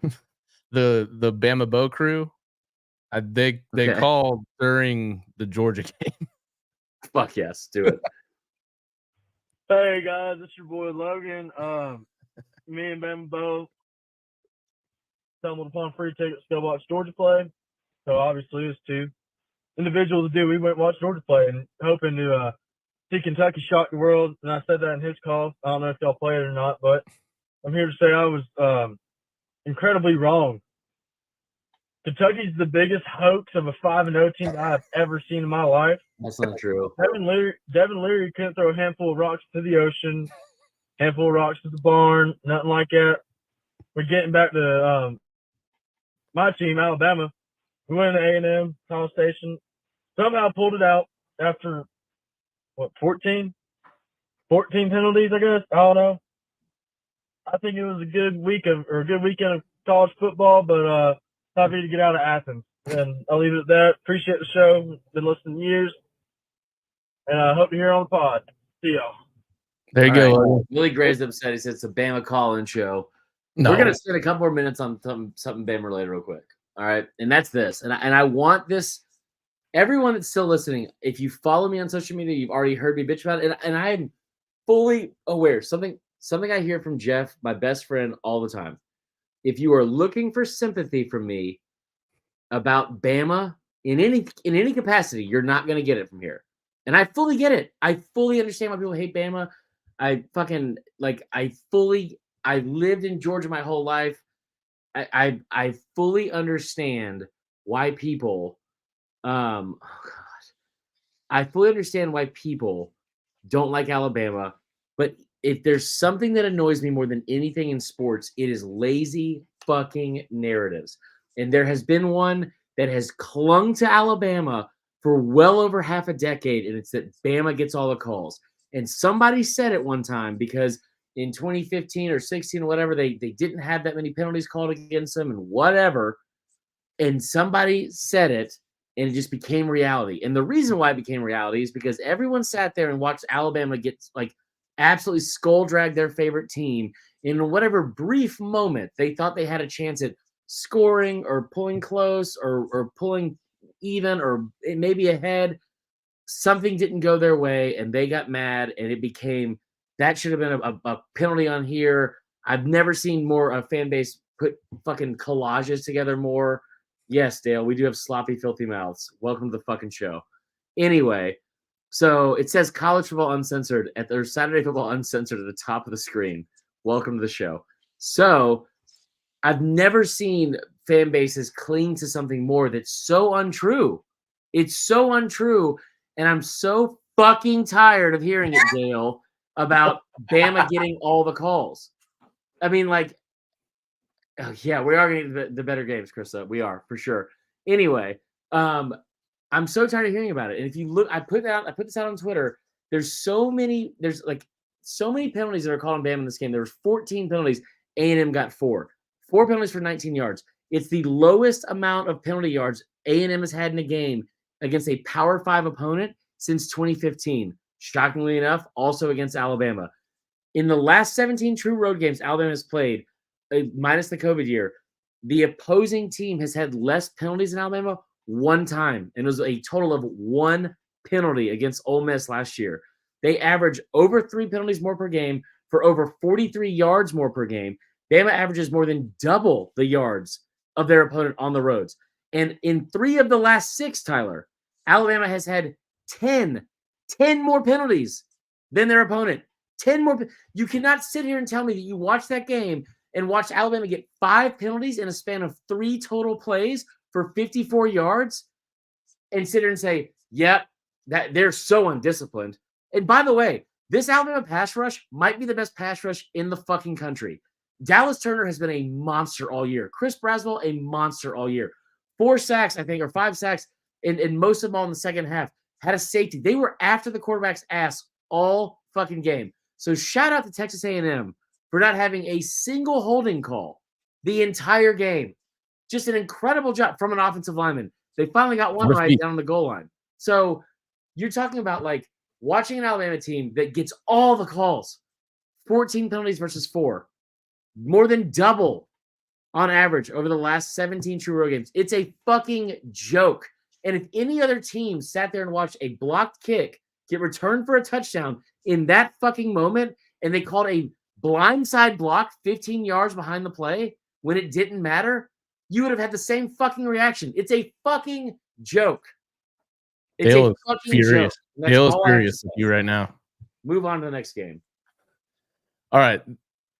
the Bama Bow crew. They Okay. called during the Georgia game. Fuck yes, do it. Hey guys, it's your boy Logan. Me and Ben both stumbled upon free tickets to go watch Georgia play. So obviously, it's two individuals to do. We went and watched Georgia play and hoping to see Kentucky shock the world. And I said that in his call. I don't know if y'all played it or not, but I'm here to say I was incredibly wrong. Kentucky's the biggest hoax of a 5-0 team I've ever seen in my life. That's not true. Devin Leary couldn't throw a handful of rocks to the ocean, handful of rocks to the barn, nothing like that. We're getting back to my team, Alabama. We went to A&M, College Station, somehow pulled it out after, 14 penalties, I guess? I don't know. I think it was a good weekend of college football, but time for you to get out of Athens. And I'll leave it at that. Appreciate the show. Been listening years. And I hope to hear on the pod. See y'all. There you All go. right. Logan. Willie Gray's upset. He said it's a Bama call-in show. No. We're gonna spend a couple more minutes on something Bama related real quick. All right, and that's this. And I want this. Everyone that's still listening, if you follow me on social media, you've already heard me bitch about it, and I am fully aware. Something I hear from Jeff, my best friend, all the time. If you are looking for sympathy from me about Bama in any capacity, you're not gonna get it from here. And I fully get it. I fully understand why people hate Bama. I lived in Georgia my whole life. I fully understand why people I fully understand why people don't like Alabama, but if there's something that annoys me more than anything in sports, it is lazy fucking narratives. And there has been one that has clung to Alabama for well over half a decade, and it's that Bama gets all the calls. And somebody said it one time because in 2015 or 16 or whatever, they didn't have that many penalties called against them and whatever. And somebody said it, and it just became reality. And the reason why it became reality is because everyone sat there and watched Alabama get like absolutely skull drag their favorite team in whatever brief moment they thought they had a chance at scoring or pulling close or pulling even or maybe ahead. Something didn't go their way, and they got mad, and it became that should have been a penalty on here. I've never seen more a fan base put fucking collages together more. Yes, Dale, we do have sloppy, filthy mouths. Welcome to the fucking show. Anyway, so it says college football uncensored or Saturday football uncensored at the top of the screen. Welcome to the show. So I've never seen fan bases cling to something more that's so untrue. It's so untrue. And I'm so fucking tired of hearing it, Dale, about Bama getting all the calls. I mean, like, yeah, we are getting the better games, Krista. We are, for sure. Anyway, I'm so tired of hearing about it. And if you look, I put this out on Twitter. There's so many penalties that are called on Bama in this game. There was 14 penalties. A&M got 4 penalties for 19 yards. It's the lowest amount of penalty yards A&M has had in a game against a Power 5 opponent since 2015. Shockingly enough, also against Alabama. In the last 17 true road games Alabama has played, minus the COVID year, the opposing team has had less penalties than Alabama one time. And it was a total of 1 penalty against Ole Miss last year. They average over 3 penalties more per game for over 43 yards more per game. Bama averages more than double the yards of their opponent on the roads. And in 3 of the last 6, Tyler, Alabama has had 10 more penalties than their opponent. 10 more. You cannot sit here and tell me that you watched that game and watched Alabama get 5 penalties in a span of 3 total plays for 54 yards and sit here and say, yep, that they're so undisciplined. And by the way, this Alabama pass rush might be the best pass rush in the fucking country. Dallas Turner has been a monster all year. Chris Braswell, a monster all year. 4 sacks, I think, or 5 sacks and most of them all in the second half, had a safety. They were after the quarterback's ass all fucking game. So shout out to Texas A&M for not having a single holding call the entire game. Just an incredible job from an offensive lineman. They finally got one right down on the goal line. So you're talking about like watching an Alabama team that gets all the calls, 14 penalties versus 4, more than double on average over the last 17 true road games. It's a fucking joke. And if any other team sat there and watched a blocked kick get returned for a touchdown in that fucking moment, and they called a blindside block 15 yards behind the play when it didn't matter, you would have had the same fucking reaction. It's a fucking joke. It's Dale a is fucking furious. joke. Dale is furious with you right now. Move on to the next game. All right.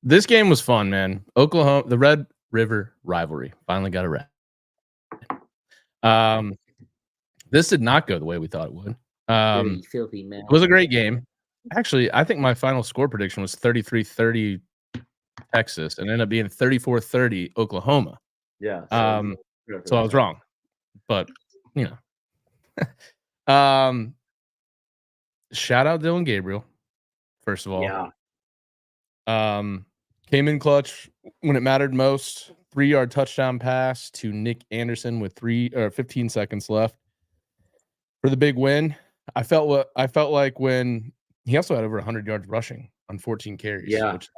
This game was fun, man. Oklahoma, the Red River rivalry finally got a wrap. This did not go the way we thought it would. Filthy man. It was a great game. Actually, I think my final score prediction was 33-30 Texas and ended up being 34-30 Oklahoma. Yeah. So I was wrong. But, you know. Shout out Dylan Gabriel, first of all. Yeah. Came in clutch when it mattered most. 3-yard touchdown pass to Nick Anderson with 15 seconds left for the big win. I felt like when he also had over 100 yards rushing on 14 carries, which is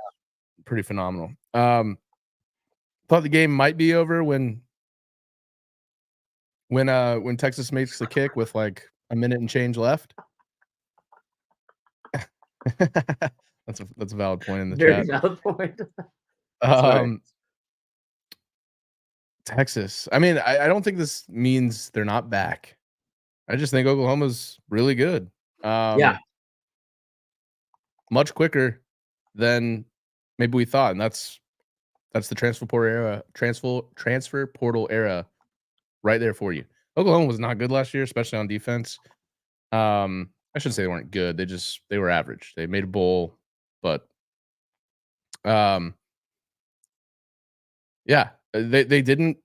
pretty phenomenal. Thought the game might be over when Texas makes the kick with like a minute and change left. That's a valid point in the Very chat. valid point. Texas. I mean, I don't think this means they're not back. I just think Oklahoma's really good. Much quicker than maybe we thought, and that's the transfer portal era right there for you. Oklahoma was not good last year, especially on defense. I shouldn't say they weren't good. They were average. They made a bowl, but they didn't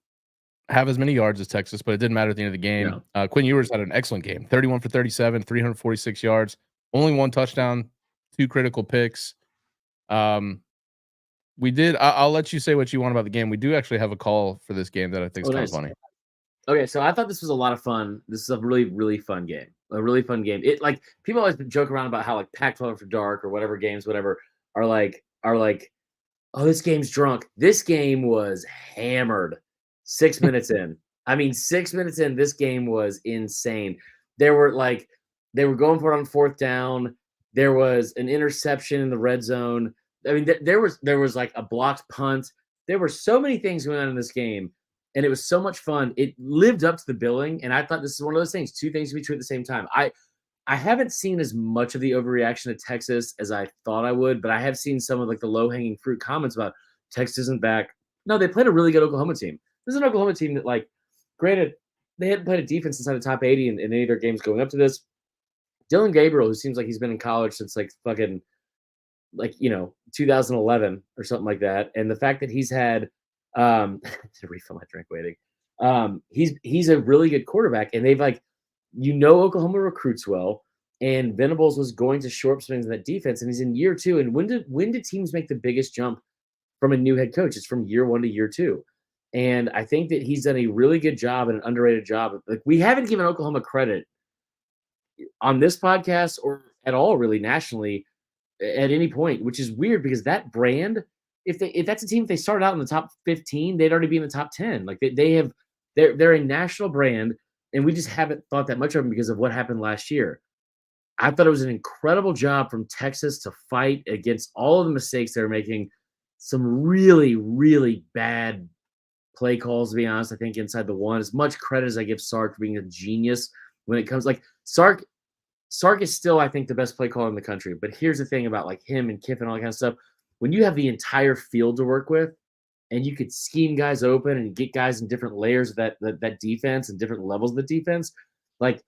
have as many yards as Texas, but it didn't matter at the end of the game. Yeah. Quinn Ewers had an excellent game. 31 for 37, 346 yards, only 1 touchdown, 2 critical picks. I'll let you say what you want about the game. We do actually have a call for this game that I think is kind of funny. Okay, so I thought this was a lot of fun. This is a really, really fun game. A really fun game. It like people always joke around about how like Pac-12 After Dark or whatever games, whatever, are like, oh, this game's drunk. This game was hammered 6 minutes in. I mean, 6 minutes in, this game was insane. They were going for it on 4th down. There was an interception in the red zone. I mean, there was like a blocked punt. There were so many things going on in this game, and it was so much fun. It lived up to the billing, and I thought this is one of those things. 2 things to be true at the same time. I haven't seen as much of the overreaction to Texas as I thought I would, but I have seen some of like the low-hanging fruit comments about Texas isn't back. No, they played a really good Oklahoma team. This is an Oklahoma team that, like, granted, they hadn't played a defense inside the top 80 in any of their games going up to this. Dylan Gabriel, who seems like he's been in college since like fucking 2011 or something like that, and the fact that he's had to refill my drink waiting, he's a really good quarterback, and they've like, Oklahoma recruits well, and Venables was going to shore up swings in that defense, and he's in year 2. And when did teams make the biggest jump from a new head coach? It's from year 1 to year 2. And I think that he's done a really good job and an underrated job. Like, we haven't given Oklahoma credit on this podcast or at all really nationally at any point, which is weird because that brand, if that's a team, if they started out in the top 15, they'd already be in the top 10. Like they're a national brand, and we just haven't thought that much of them because of what happened last year. I thought it was an incredible job from Texas to fight against all of the mistakes they were making. Some really, really bad play calls, to be honest. I think inside the 1, as much credit as I give Sark for being a genius when it comes, like, Sark is still, I think, the best play caller in the country. But here's the thing about like him and Kiffin and all that kind of stuff. When you have the entire field to work with, and you could scheme guys open and get guys in different layers of that defense and different levels of the defense, like,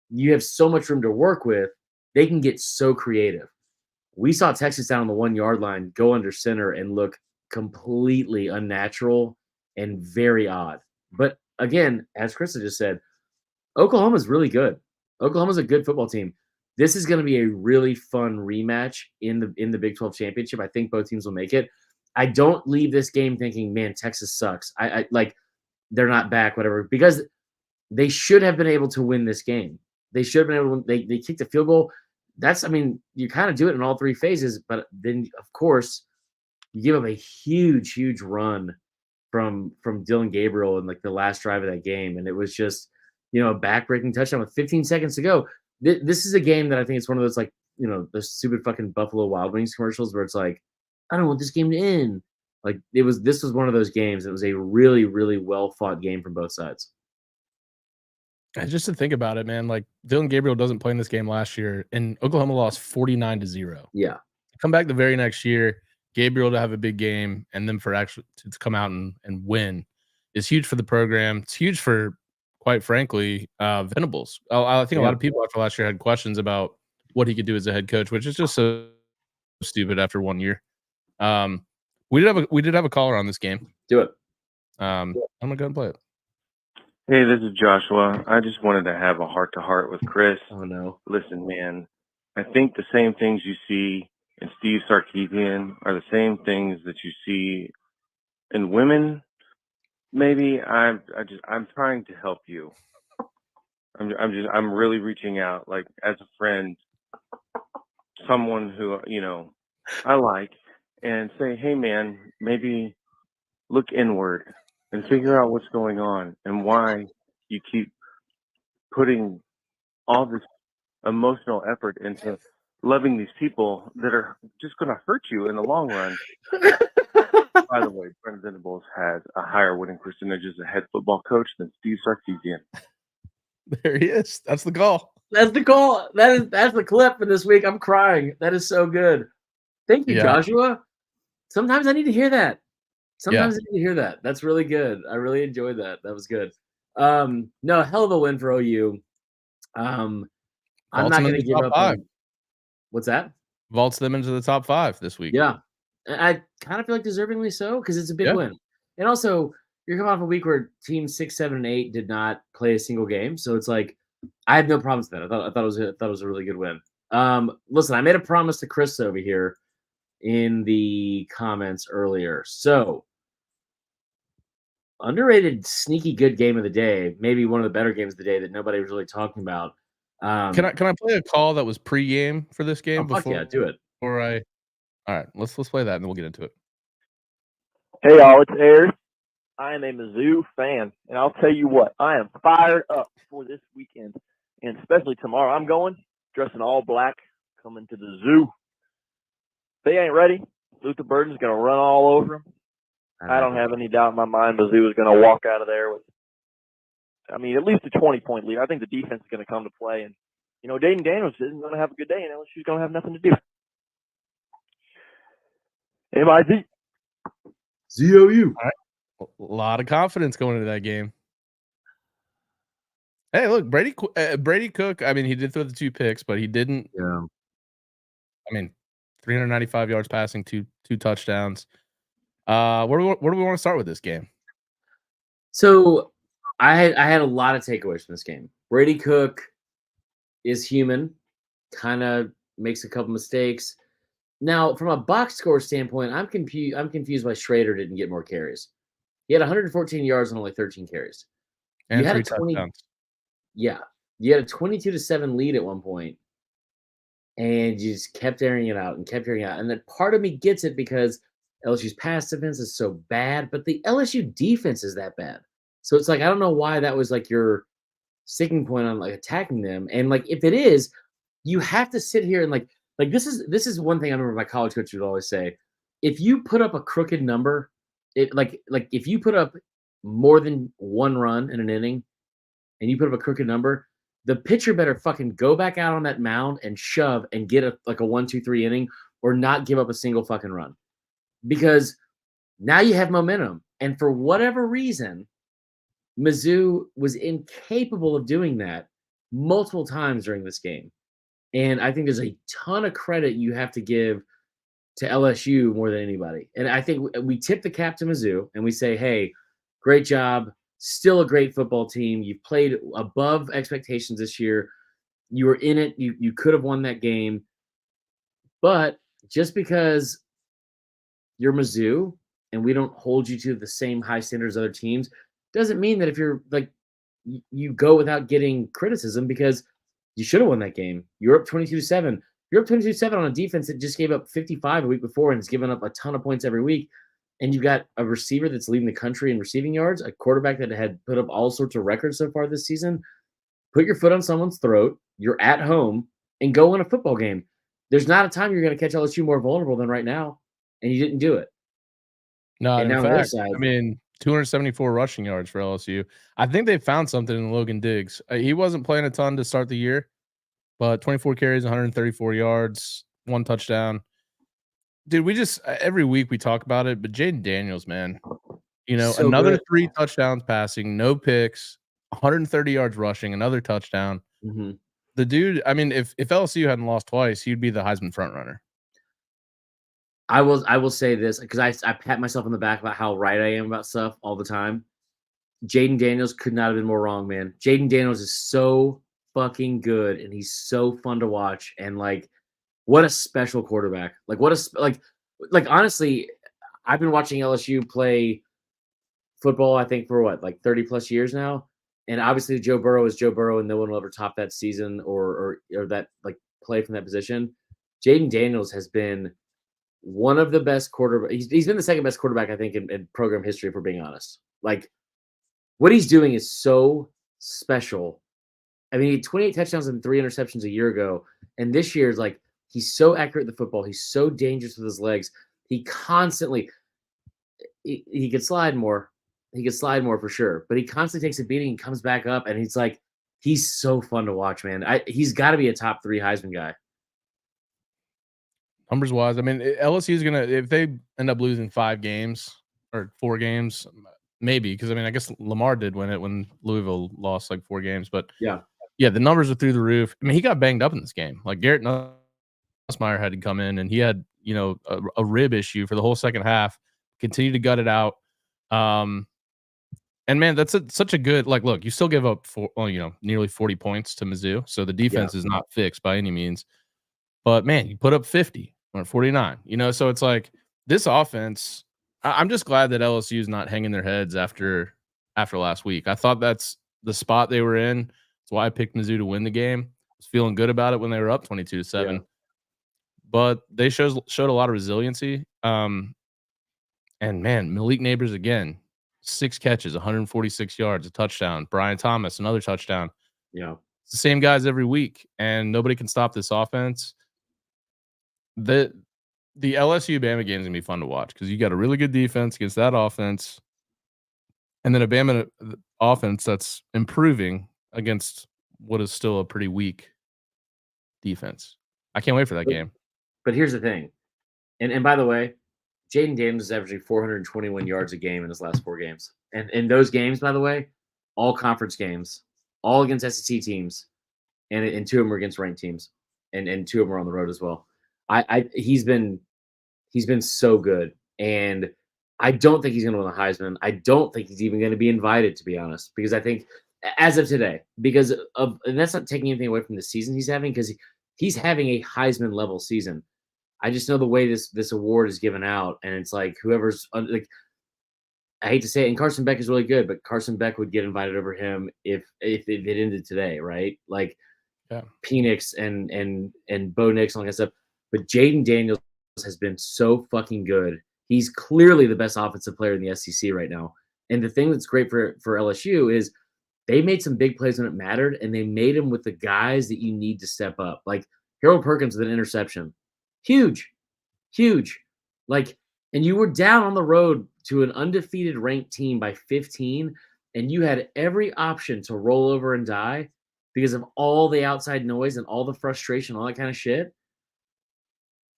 you have so much room to work with. They can get so creative. We saw Texas down on the 1-yard line go under center and look completely unnatural and very odd. But again, as Krista just said, Oklahoma's really good. Oklahoma's a good football team. This is going to be a really fun rematch in the Big 12 championship. I think both teams will make it. I don't leave this game thinking, man, Texas sucks. I like they're not back, whatever, because they should have been able to win this game. They should have been able to win. They kicked a field goal. I mean, you kind of do it in all three phases, but then of course you give up a huge, huge run from Dylan Gabriel in like the last drive of that game, and it was just a backbreaking touchdown with 15 seconds to go. This is a game that I think it's one of those like those stupid fucking Buffalo Wild Wings commercials where it's like, I don't want this game to end. Like this was one of those games. It was a really, really well fought game from both sides. And just to think about it, man, like Dylan Gabriel doesn't play in this game last year, and Oklahoma lost 49-0. Yeah. Come back the very next year, Gabriel to have a big game, and then for actually to come out and win is huge for the program. It's huge for, quite frankly, Venables. I think a lot of people after last year had questions about what he could do as a head coach, which is just so stupid after 1 year. We did have a caller on this game. Do it. I'm gonna go and play it. Hey, this is Joshua. I just wanted to have a heart-to-heart with Chris. Oh, no. Listen, man, I think the same things you see in Steve Sarkisian are the same things that you see in women. Maybe I'm trying to help you. I'm really reaching out, like as a friend, someone who I like, and say, hey, man, maybe look inward and figure out what's going on and why you keep putting all this emotional effort into loving these people that are just going to hurt you in the long run. By the way, Brent Venables has a higher winning percentage as a head football coach than Steve Sarkisian. There he is. That's the call. That's the call. That's the clip for this week. I'm crying. That is so good. Thank you, Joshua. Sometimes I need to hear that. Sometimes I need to hear that. That's really good. I really enjoyed that. That was good. No, hell of a win for OU. I'm not going to give up on, what's that? Vaults them into the top 5 this week. Yeah. I kind of feel like deservingly so because it's a big win. And also, you're coming off a week where teams 6, 7, and 8 did not play a single game. So it's like, I have no problems with that. I thought it was a really good win. Listen, I made a promise to Chris over here in the comments earlier. So, underrated, sneaky good game of the day. Maybe one of the better games of the day that nobody was really talking about. Can I play a call that was pre-game for this game? Do it. All right, let's play that and then we'll get into it. Hey y'all, it's Ayers. I am a Mizzou fan, and I'll tell you what, I am fired up for this weekend, and especially tomorrow. I'm going dressed in all black, coming to the zoo. If they ain't ready, Luther Burden's going to run all over them. I don't have any doubt in my mind Mizzou is going to walk out of there with, at least a 20-point lead. I think the defense is going to come to play, and Dayton Daniels isn't going to have a good day, and LSU's going to have nothing to do. MIZ. ZOU. All right. A lot of confidence going into that game. Hey, look, Brady Cook. I mean, he did throw the 2 picks, but he didn't. Yeah. 395 yards passing, two touchdowns. Where do we want to start with this game? So, I had a lot of takeaways from this game. Brady Cook is human, kind of makes a couple mistakes. Now, from a box score standpoint, I'm confused why Schrader didn't get more carries. He had 114 yards and only 13 carries. And 3 touchdowns. Yeah. You had a 22-7 lead at one point, and you just kept airing it out. And then part of me gets it because LSU's pass defense is so bad, but the LSU defense is that bad. So it's like, I don't know why that was like your sticking point on like attacking them. And like, if it is, you have to sit here and like this is one thing I remember my college coach would always say. If you put up a crooked number, if you put up more than one run in an inning and you put up a crooked number, the pitcher better fucking go back out on that mound and shove and get a 1-2-3 inning or not give up a single fucking run. Because now you have momentum. And for whatever reason, Mizzou was incapable of doing that multiple times during this game. And I think there's a ton of credit you have to give to LSU more than anybody. And I think we tip the cap to Mizzou and we say, hey, great job. still a great football team. You've played above expectations this year. You were in it. You could have won that game. But just because you're Mizzou and we don't hold you to the same high standards as other teams doesn't mean that if you're like you go without getting criticism because you should have won that game. You're up 22-7. You're up 22-7 on a defense that just gave up 55 a week before and has given up a ton of points every week. And you've got a receiver that's leading the country in receiving yards, a quarterback that had put up all sorts of records so far this season. Put your foot on someone's throat. You're at home and go win a football game. There's not a time you're going to catch LSU more vulnerable than right now, and you didn't do it. No, And in now on their fact, side, I mean, 274 rushing yards for LSU. I think they found something in Logan Diggs. He wasn't playing a ton to start the year, but 24 carries, 134 yards, 1 touchdown. Dude, we just every week we talk about it, but Jaden Daniels, man, So another good. 3 touchdowns passing, no picks, 130 yards rushing, another touchdown. Mhm. The dude, I mean, if LSU hadn't lost twice, he'd be the Heisman frontrunner. I will say this because I pat myself on the back about how right I am about stuff all the time. Jaden Daniels could not have been more wrong, man. Jaden Daniels is so fucking good, and he's so fun to watch. And like, what a special quarterback! Like, what a like. Honestly, I've been watching LSU play football. I think for what, like 30 plus years now. And obviously, Joe Burrow is Joe Burrow, and no one will ever top that season or that like play from that position. Jaden Daniels has been one of the best quarterback. He's been the second best quarterback, I think, in program history, if we're being honest. Like, what he's doing is so special. I mean, he had 28 touchdowns and 3 interceptions a year ago. And this year is like, he's so accurate with the football. He's so dangerous with his legs. He constantly, he could slide more. He could slide more for sure. But he constantly takes a beating and comes back up. And he's like, he's so fun to watch, man. He's got to be a top 3 Heisman guy. Numbers wise, I mean, LSU is gonna if they end up losing 5 games or 4 games, maybe because I mean, I guess Lamar did win it when Louisville lost like 4 games, but Yeah, the numbers are through the roof. I mean, he got banged up in this game. Like Garrett Nussmeier had to come in, and he had a rib issue for the whole second half. Continued to gut it out. And man, that's such a good look. You still give up nearly 40 points to Mizzou, so the defense is not fixed by any means. But man, you put up 50 or 49. So it's like this offense. I'm just glad that LSU is not hanging their heads after last week. I thought that's the spot they were in. That's why I picked Mizzou to win the game. I was feeling good about it when they were up 22-7. Yeah. But they showed a lot of resiliency. And man, Malik Neighbors again, 6 catches, 146 yards, a touchdown. Brian Thomas, another touchdown. Yeah. It's the same guys every week, and nobody can stop this offense. The LSU Bama game is gonna be fun to watch because you got a really good defense against that offense, and then a Bama offense that's improving against what is still a pretty weak defense. I can't wait for that game. But here's the thing, and by the way, Jaden Daniels is averaging 421 yards a game in his last 4 games, and in those games, by the way, all conference games, all against SEC teams, and 2 of them were against ranked teams, and 2 of them were on the road as well. He's been so good, and I don't think he's going to win the Heisman. I don't think he's even going to be invited, to be honest, because I think as of today, and that's not taking anything away from the season he's having, because he's having a Heisman level season. I just know the way this award is given out, and it's like whoever's like. I hate to say it, and Carson Beck is really good, but Carson Beck would get invited over him if it ended today, right? Like, yeah. Penix and Bo Nix and all that stuff. But Jaden Daniels has been so fucking good. He's clearly the best offensive player in the SEC right now. And the thing that's great for LSU is they made some big plays when it mattered, and they made them with the guys that you need to step up. Like Harold Perkins with an interception. Huge. Like, and you were down on the road to an undefeated ranked team by 15, and you had every option to roll over and die because of all the outside noise and all the frustration, all that kind of shit.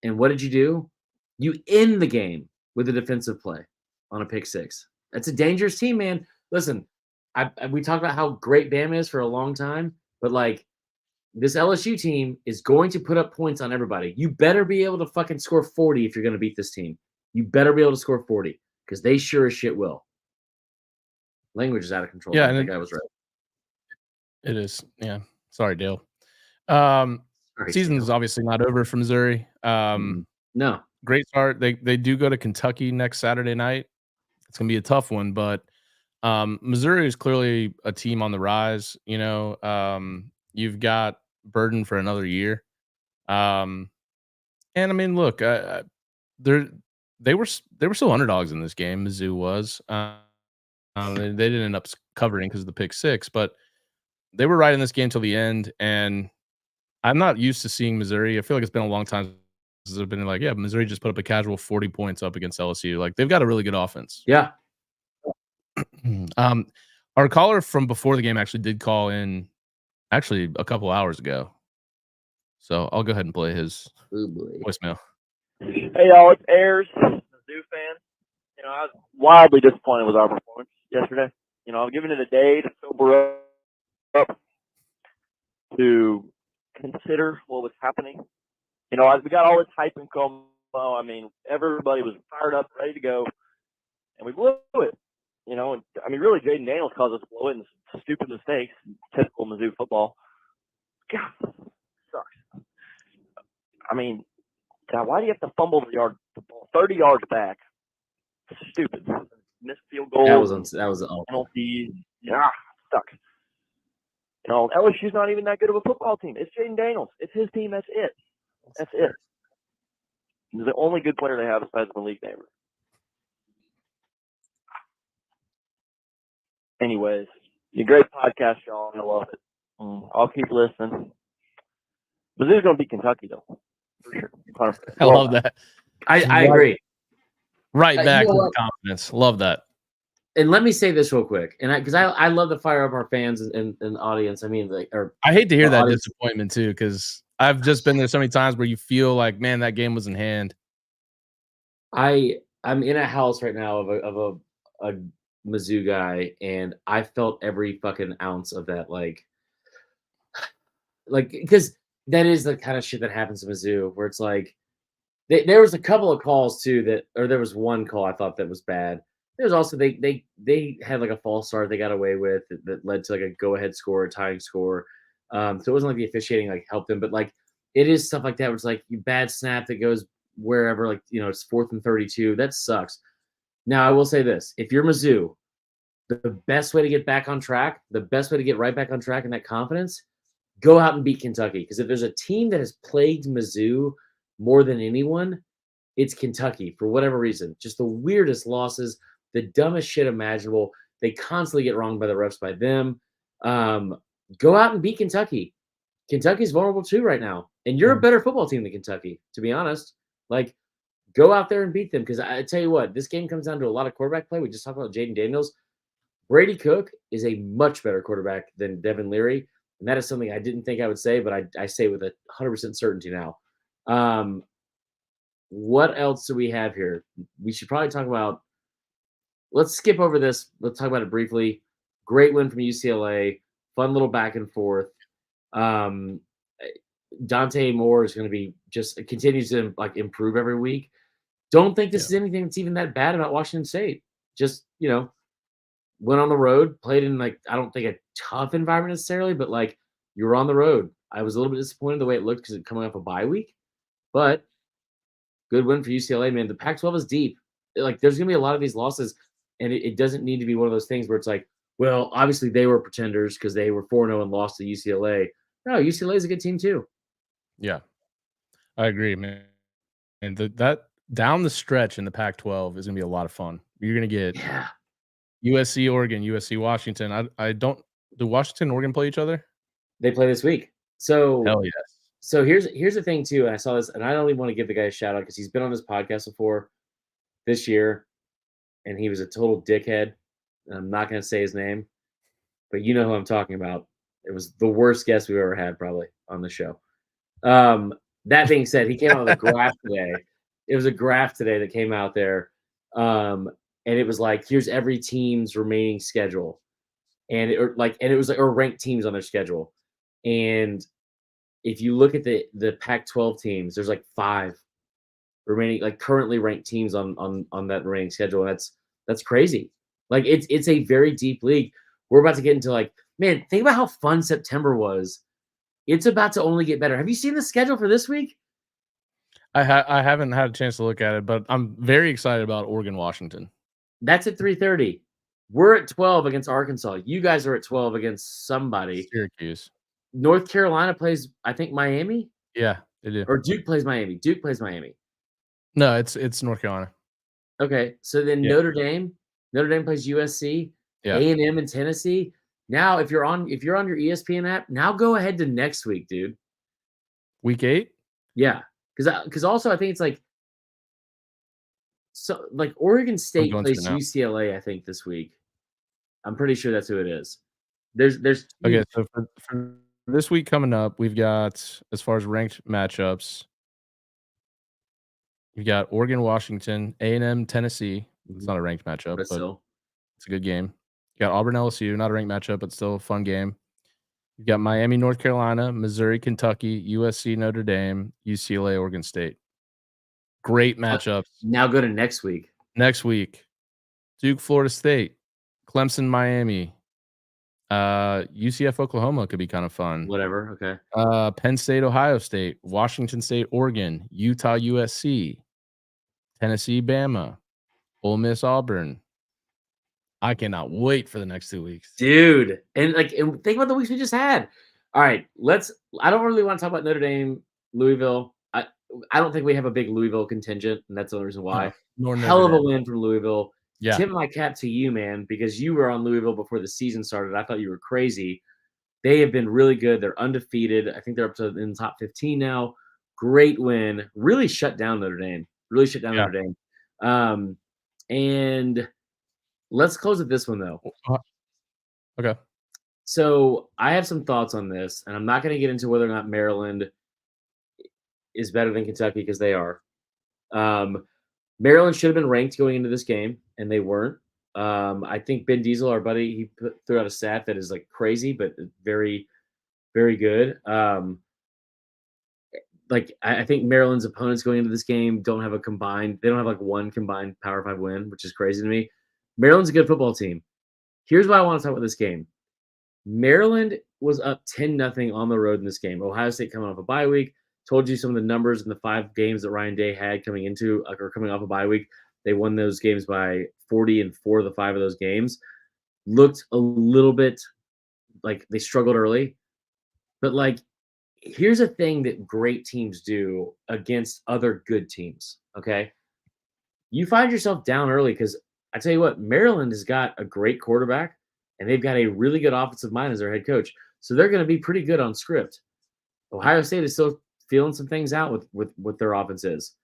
And what did you do? You end the game with a defensive play on a pick 6. That's a dangerous team, man. Listen, we talked about how great Bama is for a long time, but like this LSU team is going to put up points on everybody. You better be able to fucking score 40 if you're going to beat this team. You better be able to score 40 because they sure as shit will. Language is out of control. Yeah, I and think I was right. it is. Yeah. Sorry, Dale. Sorry, Season's Dale. obviously not over for Missouri. No. Great start. They do go to Kentucky next Saturday night. It's gonna be a tough one, but Missouri is clearly a team on the rise. You've got Burden for another year. And I mean, look, they're they were still underdogs in this game. Mizzou was. They didn't end up covering because of the pick six, but they were right in this game till the end. And I'm not used to seeing Missouri. I feel like it's been a long time since I've been like, yeah, Missouri just put up a casual 40 points up against LSU. Like they've got a really good offense. Yeah. Our caller from before the game actually did call in actually a couple hours ago. So I'll go ahead and play his voicemail. Hey, y'all, it's Ayers, Mizzou fan. I was wildly disappointed with our performance yesterday. I'm giving it a day to sober up, to consider what was happening. As we got all this hype in Como, I mean, everybody was fired up, ready to go, and we blew it. And I mean, really, Jaden Daniels caused us to blow it in stupid mistakes, typical Mizzou football. God, sucks. I mean, God, why do you have to fumble the ball 30 yards back? Stupid. Missed field goals. That was awful. Penalties. Yeah, sucks. LSU's not even that good of a football team. It's Jaden Daniels. It's his team. That's it. That's it. He's the only good player they have besides Malik Neighbor. Anyways, you're a great podcast, y'all. I love it. I'll keep listening. Mizzou's going to beat Kentucky, though. For sure. 100%. I love that. I agree. Right back to the confidence. Love that. And let me say this real quick, and because I love to fire up our fans and audience. I mean, I hate to hear that disappointment too, because I've just been there so many times where you feel like, man, that game was in hand. I'm in a house right now of a Mizzou guy, and I felt every fucking ounce of that, like because that is the kind of shit that happens in Mizzou, where it's like there was a couple of calls too there was one call I thought that was bad. There's also they had like a false start they got away with that led to like a go ahead score, a tying score. So it wasn't like the officiating like helped them, but like it is stuff like that where it's like you bad snap that goes wherever, like it's 4th and 32. That sucks. Now I will say this: if you're Mizzou, the best way to get back on track, the best way to get right back on track in that confidence, go out and beat Kentucky. Because if there's a team that has plagued Mizzou more than anyone, it's Kentucky for whatever reason. Just the weirdest losses, the dumbest shit imaginable. They constantly get wronged by the refs, by them. Go out and beat Kentucky. Kentucky's vulnerable too right now. And you're a better football team than Kentucky, to be honest. Like, go out there and beat them. Because I tell you what, this game comes down to a lot of quarterback play. We just talked about Jaden Daniels. Brady Cook is a much better quarterback than Devin Leary. And that is something I didn't think I would say, but I say with 100% certainty now. What else do we have here? We should probably talk about. Let's skip over this. Let's talk about it briefly. Great win from UCLA. Fun little back and forth. Dante Moore is going to be just continues to like improve every week. Don't think this is anything that's even that bad about Washington State. Just went on the road, played in like I don't think a tough environment necessarily, but like you were on the road. I was a little bit disappointed the way it looked because it's coming off a bye week, but good win for UCLA, man. The Pac-12 is deep. Like there's gonna be a lot of these losses, and it doesn't need to be one of those things where it's like, well, obviously they were pretenders because they were 4-0 and lost to UCLA. No, UCLA is a good team too. Yeah, I agree, man. And that down the stretch in the Pac-12 is gonna be a lot of fun. You're gonna get USC, Oregon, USC, Washington. I don't. Do Washington and Oregon play each other? They play this week. So hell yes. So here's the thing too, and I saw this, and I don't even want to give the guy a shout out because he's been on this podcast before this year, and he was a total dickhead. I'm not going to say his name, but you know who I'm talking about. It was the worst guest we've ever had probably on the show. That being said, he came out with a graph today. It was a graph today that came out there, and it was like, here's every team's remaining schedule, and it was like or ranked teams on their schedule, and if you look at the Pac-12 teams, there's like 5 remaining, like currently ranked teams on that remaining schedule. And that's crazy. Like it's a very deep league. We're about to get into like, man, think about how fun September was. It's about to only get better. Have you seen the schedule for this week? I haven't had a chance to look at it, but I'm very excited about Oregon Washington. That's at 3:30. We're at 12 against Arkansas. You guys are at 12 against somebody. Syracuse. North Carolina plays, I think, Miami, Yeah, they do. or Duke plays Miami. Duke plays Miami. No, it's North Carolina. Okay, so then Yeah. Notre Dame plays USC, Yeah. A&M and Tennessee. Now, if you're on your ESPN app, now go ahead to next week, dude. Week 8? Yeah, because also I think it's like Oregon State going to plays now. UCLA, I think, this week. I'm pretty sure that's who it is. There's Okay, so for this week coming up, we've got, as far as ranked matchups, you got Oregon, Washington, A&M, Tennessee. It's not a ranked matchup, but but still. it's a good game. You got Auburn, LSU, not a ranked matchup, but still a fun game. You got Miami, North Carolina, Missouri, Kentucky, USC, Notre Dame, UCLA, Oregon State. Great matchups. Now go to next week. Next week, Duke, Florida State, Clemson, Miami, UCF, Oklahoma could be kind of fun. Whatever. Okay. Penn State, Ohio State, Washington State, Oregon, Utah, USC, Tennessee, Bama, Ole Miss, Auburn. I cannot wait for the next 2 weeks. Dude. And think about the weeks we just had. All right, I don't really want to talk about Notre Dame, Louisville. I don't think we have a big Louisville contingent, and that's the only reason why. Hell of a win from Louisville. Yeah. Tip my cap to you, man, because you were on Louisville before the season started. I thought you were crazy. They have been really good. They're undefeated. I think they're up to in the top 15 now. Great win. Really shut down Notre Dame. Notre Dame. And let's close with this one, though. Okay. So I have some thoughts on this, and I'm not going to get into whether or not Maryland is better than Kentucky, because they are. Maryland should have been ranked going into this game, and they weren't. I think Ben Diesel, our buddy, he threw out a stat that is like crazy, but very, very good. I think Maryland's opponents going into this game don't have like one combined Power 5 win, which is crazy to me. Maryland's a good football team. Here's why I want to talk about this game. Maryland was up 10-0 on the road in this game. Ohio State coming off a bye week. Told you some of the numbers in the 5 games that Ryan Day had coming off a bye week. They won those games by 40 in 4 of the 5 of those games. Looked a little bit like they struggled early. But here's a thing that great teams do against other good teams, okay? You find yourself down early because I tell you what, Maryland has got a great quarterback, and they've got a really good offensive mind as their head coach. So they're going to be pretty good on script. Ohio State is still feeling some things out with what their offense is.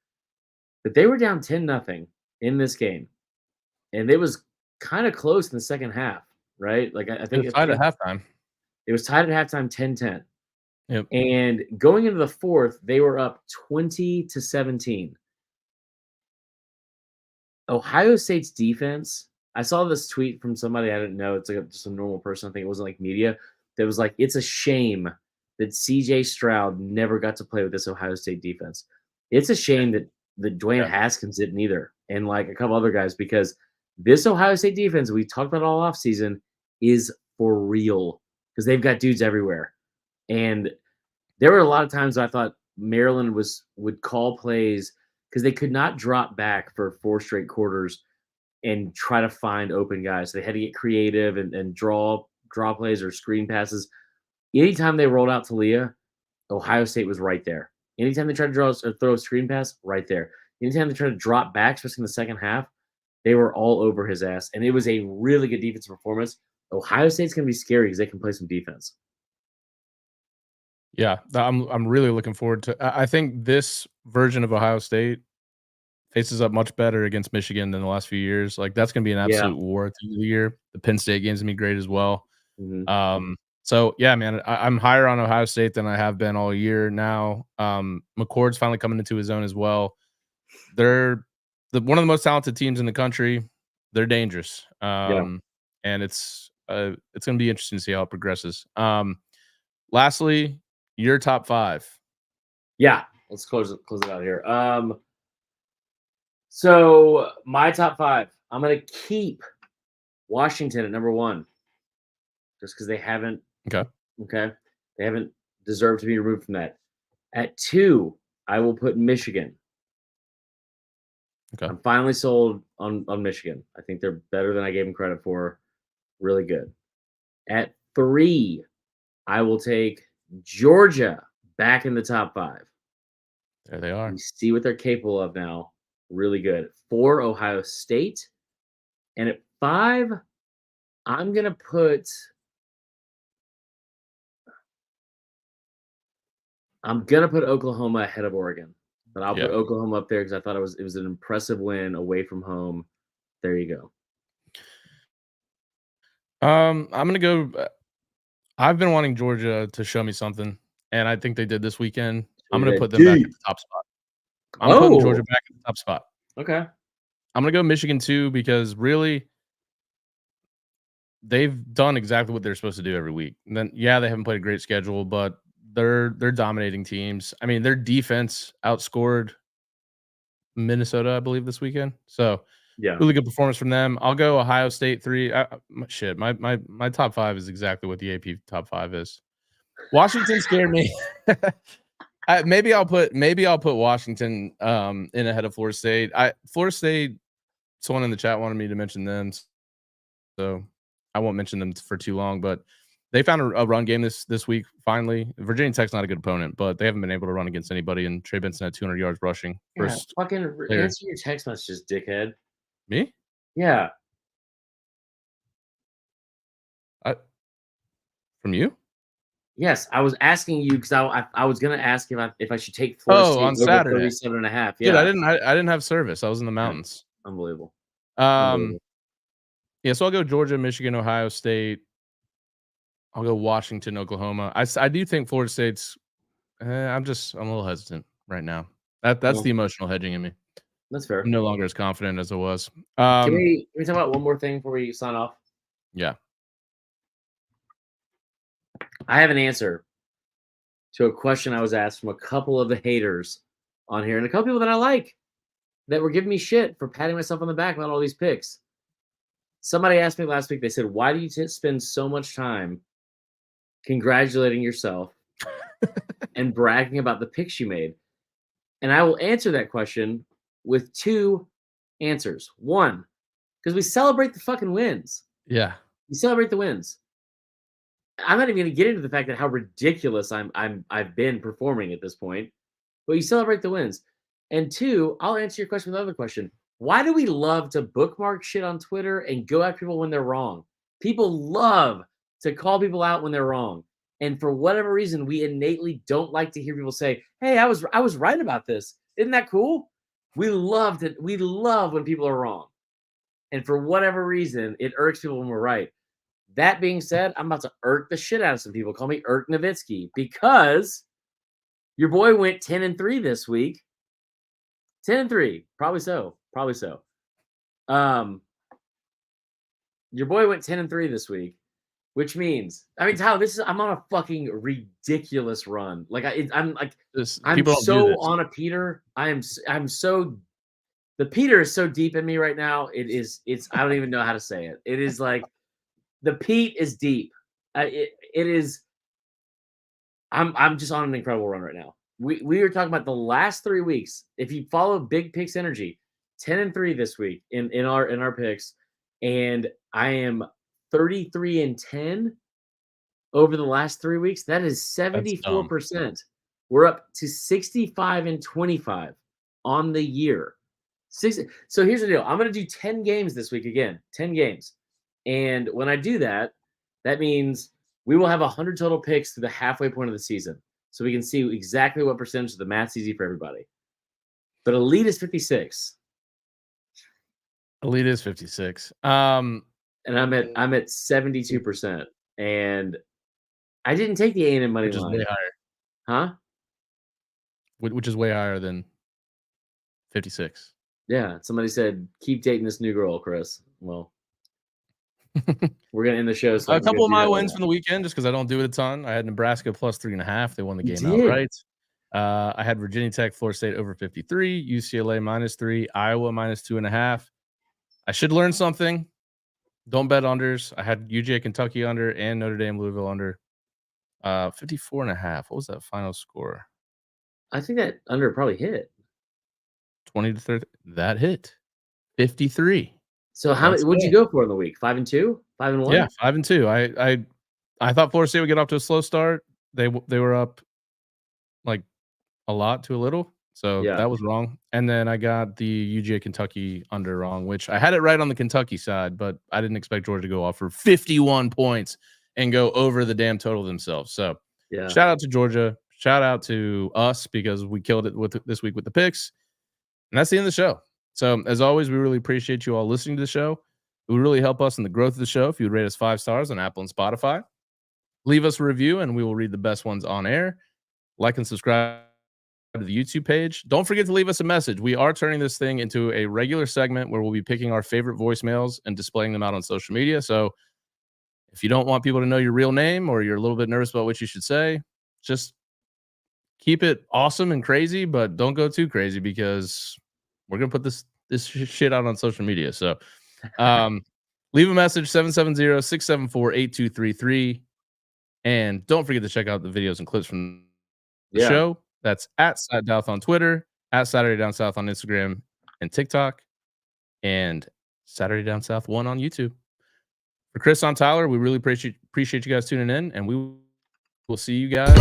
But they were down 10-0 in this game. And it was kind of close in the second half, right? I think it was tied at halftime. It was tied at halftime 10-10. Yep. And going into the fourth, they were up 20-17. Ohio State's defense, I saw this tweet from somebody I didn't know. It's like just a normal person. I think it wasn't like media. That was like, it's a shame that CJ Stroud never got to play with this Ohio State defense. It's a shame that Dwayne Haskins didn't either, and like a couple other guys, because this Ohio State defense, we talked about all offseason, is for real because they've got dudes everywhere. And there were a lot of times I thought Maryland would call plays because they could not drop back for 4 straight quarters and try to find open guys. They had to get creative and draw plays or screen passes. Anytime they rolled out Talia, Ohio State was right there. Anytime they tried to throw a screen pass, right there. Anytime they tried to drop back, especially in the second half, they were all over his ass. And it was a really good defensive performance. Ohio State's going to be scary because they can play some defense. Yeah, I'm really looking forward to. I think this version of Ohio State faces up much better against Michigan than the last few years. Like that's going to be an absolute war at the end of the year. The Penn State game's going to be great as well. Mm-hmm. So yeah, man, I'm higher on Ohio State than I have been all year now. McCord's finally coming into his own as well. They're one of the most talented teams in the country. They're dangerous. And it's going to be interesting to see how it progresses. Lastly, your top 5. Yeah, let's close it out here. So my top 5, I'm going to keep Washington at number 1, just because they haven't. Okay. Okay, they haven't deserved to be removed from that. At 2, I will put Michigan. Okay. I'm finally sold on Michigan. I think they're better than I gave them credit for. Really good. At 3, I will take Georgia back in the top 5. There they are. We see what they're capable of now. Really good. 4, Ohio State. And at 5, I'm going to put Oklahoma ahead of Oregon. But I'll put Oklahoma up there because I thought it was an impressive win away from home. There you go. I'm gonna go. I've been wanting Georgia to show me something, and I think they did this weekend. I'm gonna put them back at the top spot. I'm putting Georgia back at the top spot. Okay. I'm gonna go Michigan too because really, they've done exactly what they're supposed to do every week. And then they haven't played a great schedule, but they're dominating teams. I mean, their defense outscored Minnesota, I believe, this weekend. So really good performance from them. I'll go Ohio State 3. My top 5 is exactly what the AP top 5 is. Washington scared me. Maybe I'll put Washington in ahead of Florida State. Florida State. Someone in the chat wanted me to mention them, so I won't mention them for too long. But they found a run game this week. Finally, Virginia Tech's not a good opponent, but they haven't been able to run against anybody. And Trey Benson had 200 yards rushing. First fucking answer your text messages, dickhead. Me? Yeah. From you? Yes, I was asking you because I was gonna ask if I should take Florida State on over Saturday. 37.5. Yeah, dude, I didn't have service. I was in the mountains. Unbelievable. Yeah, so I'll go Georgia, Michigan, Ohio State. I'll go Washington, Oklahoma. I do think Florida State's. I'm a little hesitant right now. That's the emotional hedging in me. That's fair. I'm no longer as confident as I was. Can we talk about one more thing before we sign off? Yeah. I have an answer to a question I was asked from a couple of the haters on here and a couple people that I like that were giving me shit for patting myself on the back about all these picks. Somebody asked me last week, they said, why do you spend so much time congratulating yourself and bragging about the picks you made? And I will answer that question with 2 answers. 1, because we celebrate the fucking wins. Yeah. We celebrate the wins. I'm not even going to get into the fact that how ridiculous I've been performing at this point, but you celebrate the wins. And 2, I'll answer your question with another question. Why do we love to bookmark shit on Twitter and go at people when they're wrong? People love to call people out when they're wrong. And for whatever reason, we innately don't like to hear people say, "Hey, I was right about this." Isn't that cool? We love when people are wrong. And for whatever reason, it irks people when we're right. That being said, I'm about to irk the shit out of some people. Call me Irk Nowitzki because your boy went 10-3 this week. 10-3, probably so. Your boy went 10-3 this week, which means, Tyler, I'm on a fucking ridiculous run. Like I'm so on a Peter. I'm so. The Peter is so deep in me right now. It's I don't even know how to say it. It is like. The Pete is deep. It is. I'm just on an incredible run right now. We are talking about the last 3 weeks. If you follow Big Picks Energy, 10-3 this week in our picks, and I am 33-10 over the last 3 weeks. That is 74%. We're up to 65-25 on the year. So here's the deal. I'm going to do 10 games this week again. 10 games. And when I do that, that means we will have 100 total picks to the halfway point of the season. So we can see exactly what percentage of the math's easy for everybody. But Elite is 56. Elite is 56. And I'm at 72%. And I didn't take the A&M money line. Which is way higher. Huh? Which is way higher than 56. Yeah. Somebody said, keep dating this new girl, Chris. Well, we're going to end the show. So a couple of my wins from the weekend, just because I don't do it a ton. I had Nebraska plus 3.5. They won the game outright. I had Virginia Tech, Florida State over 53, UCLA -3, Iowa -2.5. I should learn something. Don't bet unders. I had UGA Kentucky under and Notre Dame Louisville under. 54.5. What was that final score? I think that under probably hit. 20 to 30. That hit. 53. So how Let's what'd you go for in the week? 5-2? 5-1? Yeah, 5-2. I thought Florida State would get off to a slow start. They were up like a lot to a little. So Yeah. that was wrong. And then I got the UGA Kentucky under wrong, which I had it right on the Kentucky side, but I didn't expect Georgia to go off for 51 points and go over the damn total themselves. So Yeah. shout out to Georgia. Shout out to us because we killed it with this week with the picks. And that's the end of the show. So as always, we really appreciate you all listening to the show. It would really help us in the growth of the show if you would rate us 5 stars on Apple and Spotify. Leave us a review and we will read the best ones on air. Like and subscribe to the YouTube page. Don't forget to leave us a message. We are turning this thing into a regular segment where we'll be picking our favorite voicemails and displaying them out on social media. So if you don't want people to know your real name or you're a little bit nervous about what you should say, just keep it awesome and crazy, but don't go too crazy because we're going to put this shit out on social media. So leave a message 770-674-8233. And don't forget to check out the videos and clips from the show. That's at SatDouth on Twitter, at Saturday Down South on Instagram and TikTok, and Saturday Down South 1 on YouTube. For Chris, I'm Tyler. We really appreciate you guys tuning in, and we will see you guys.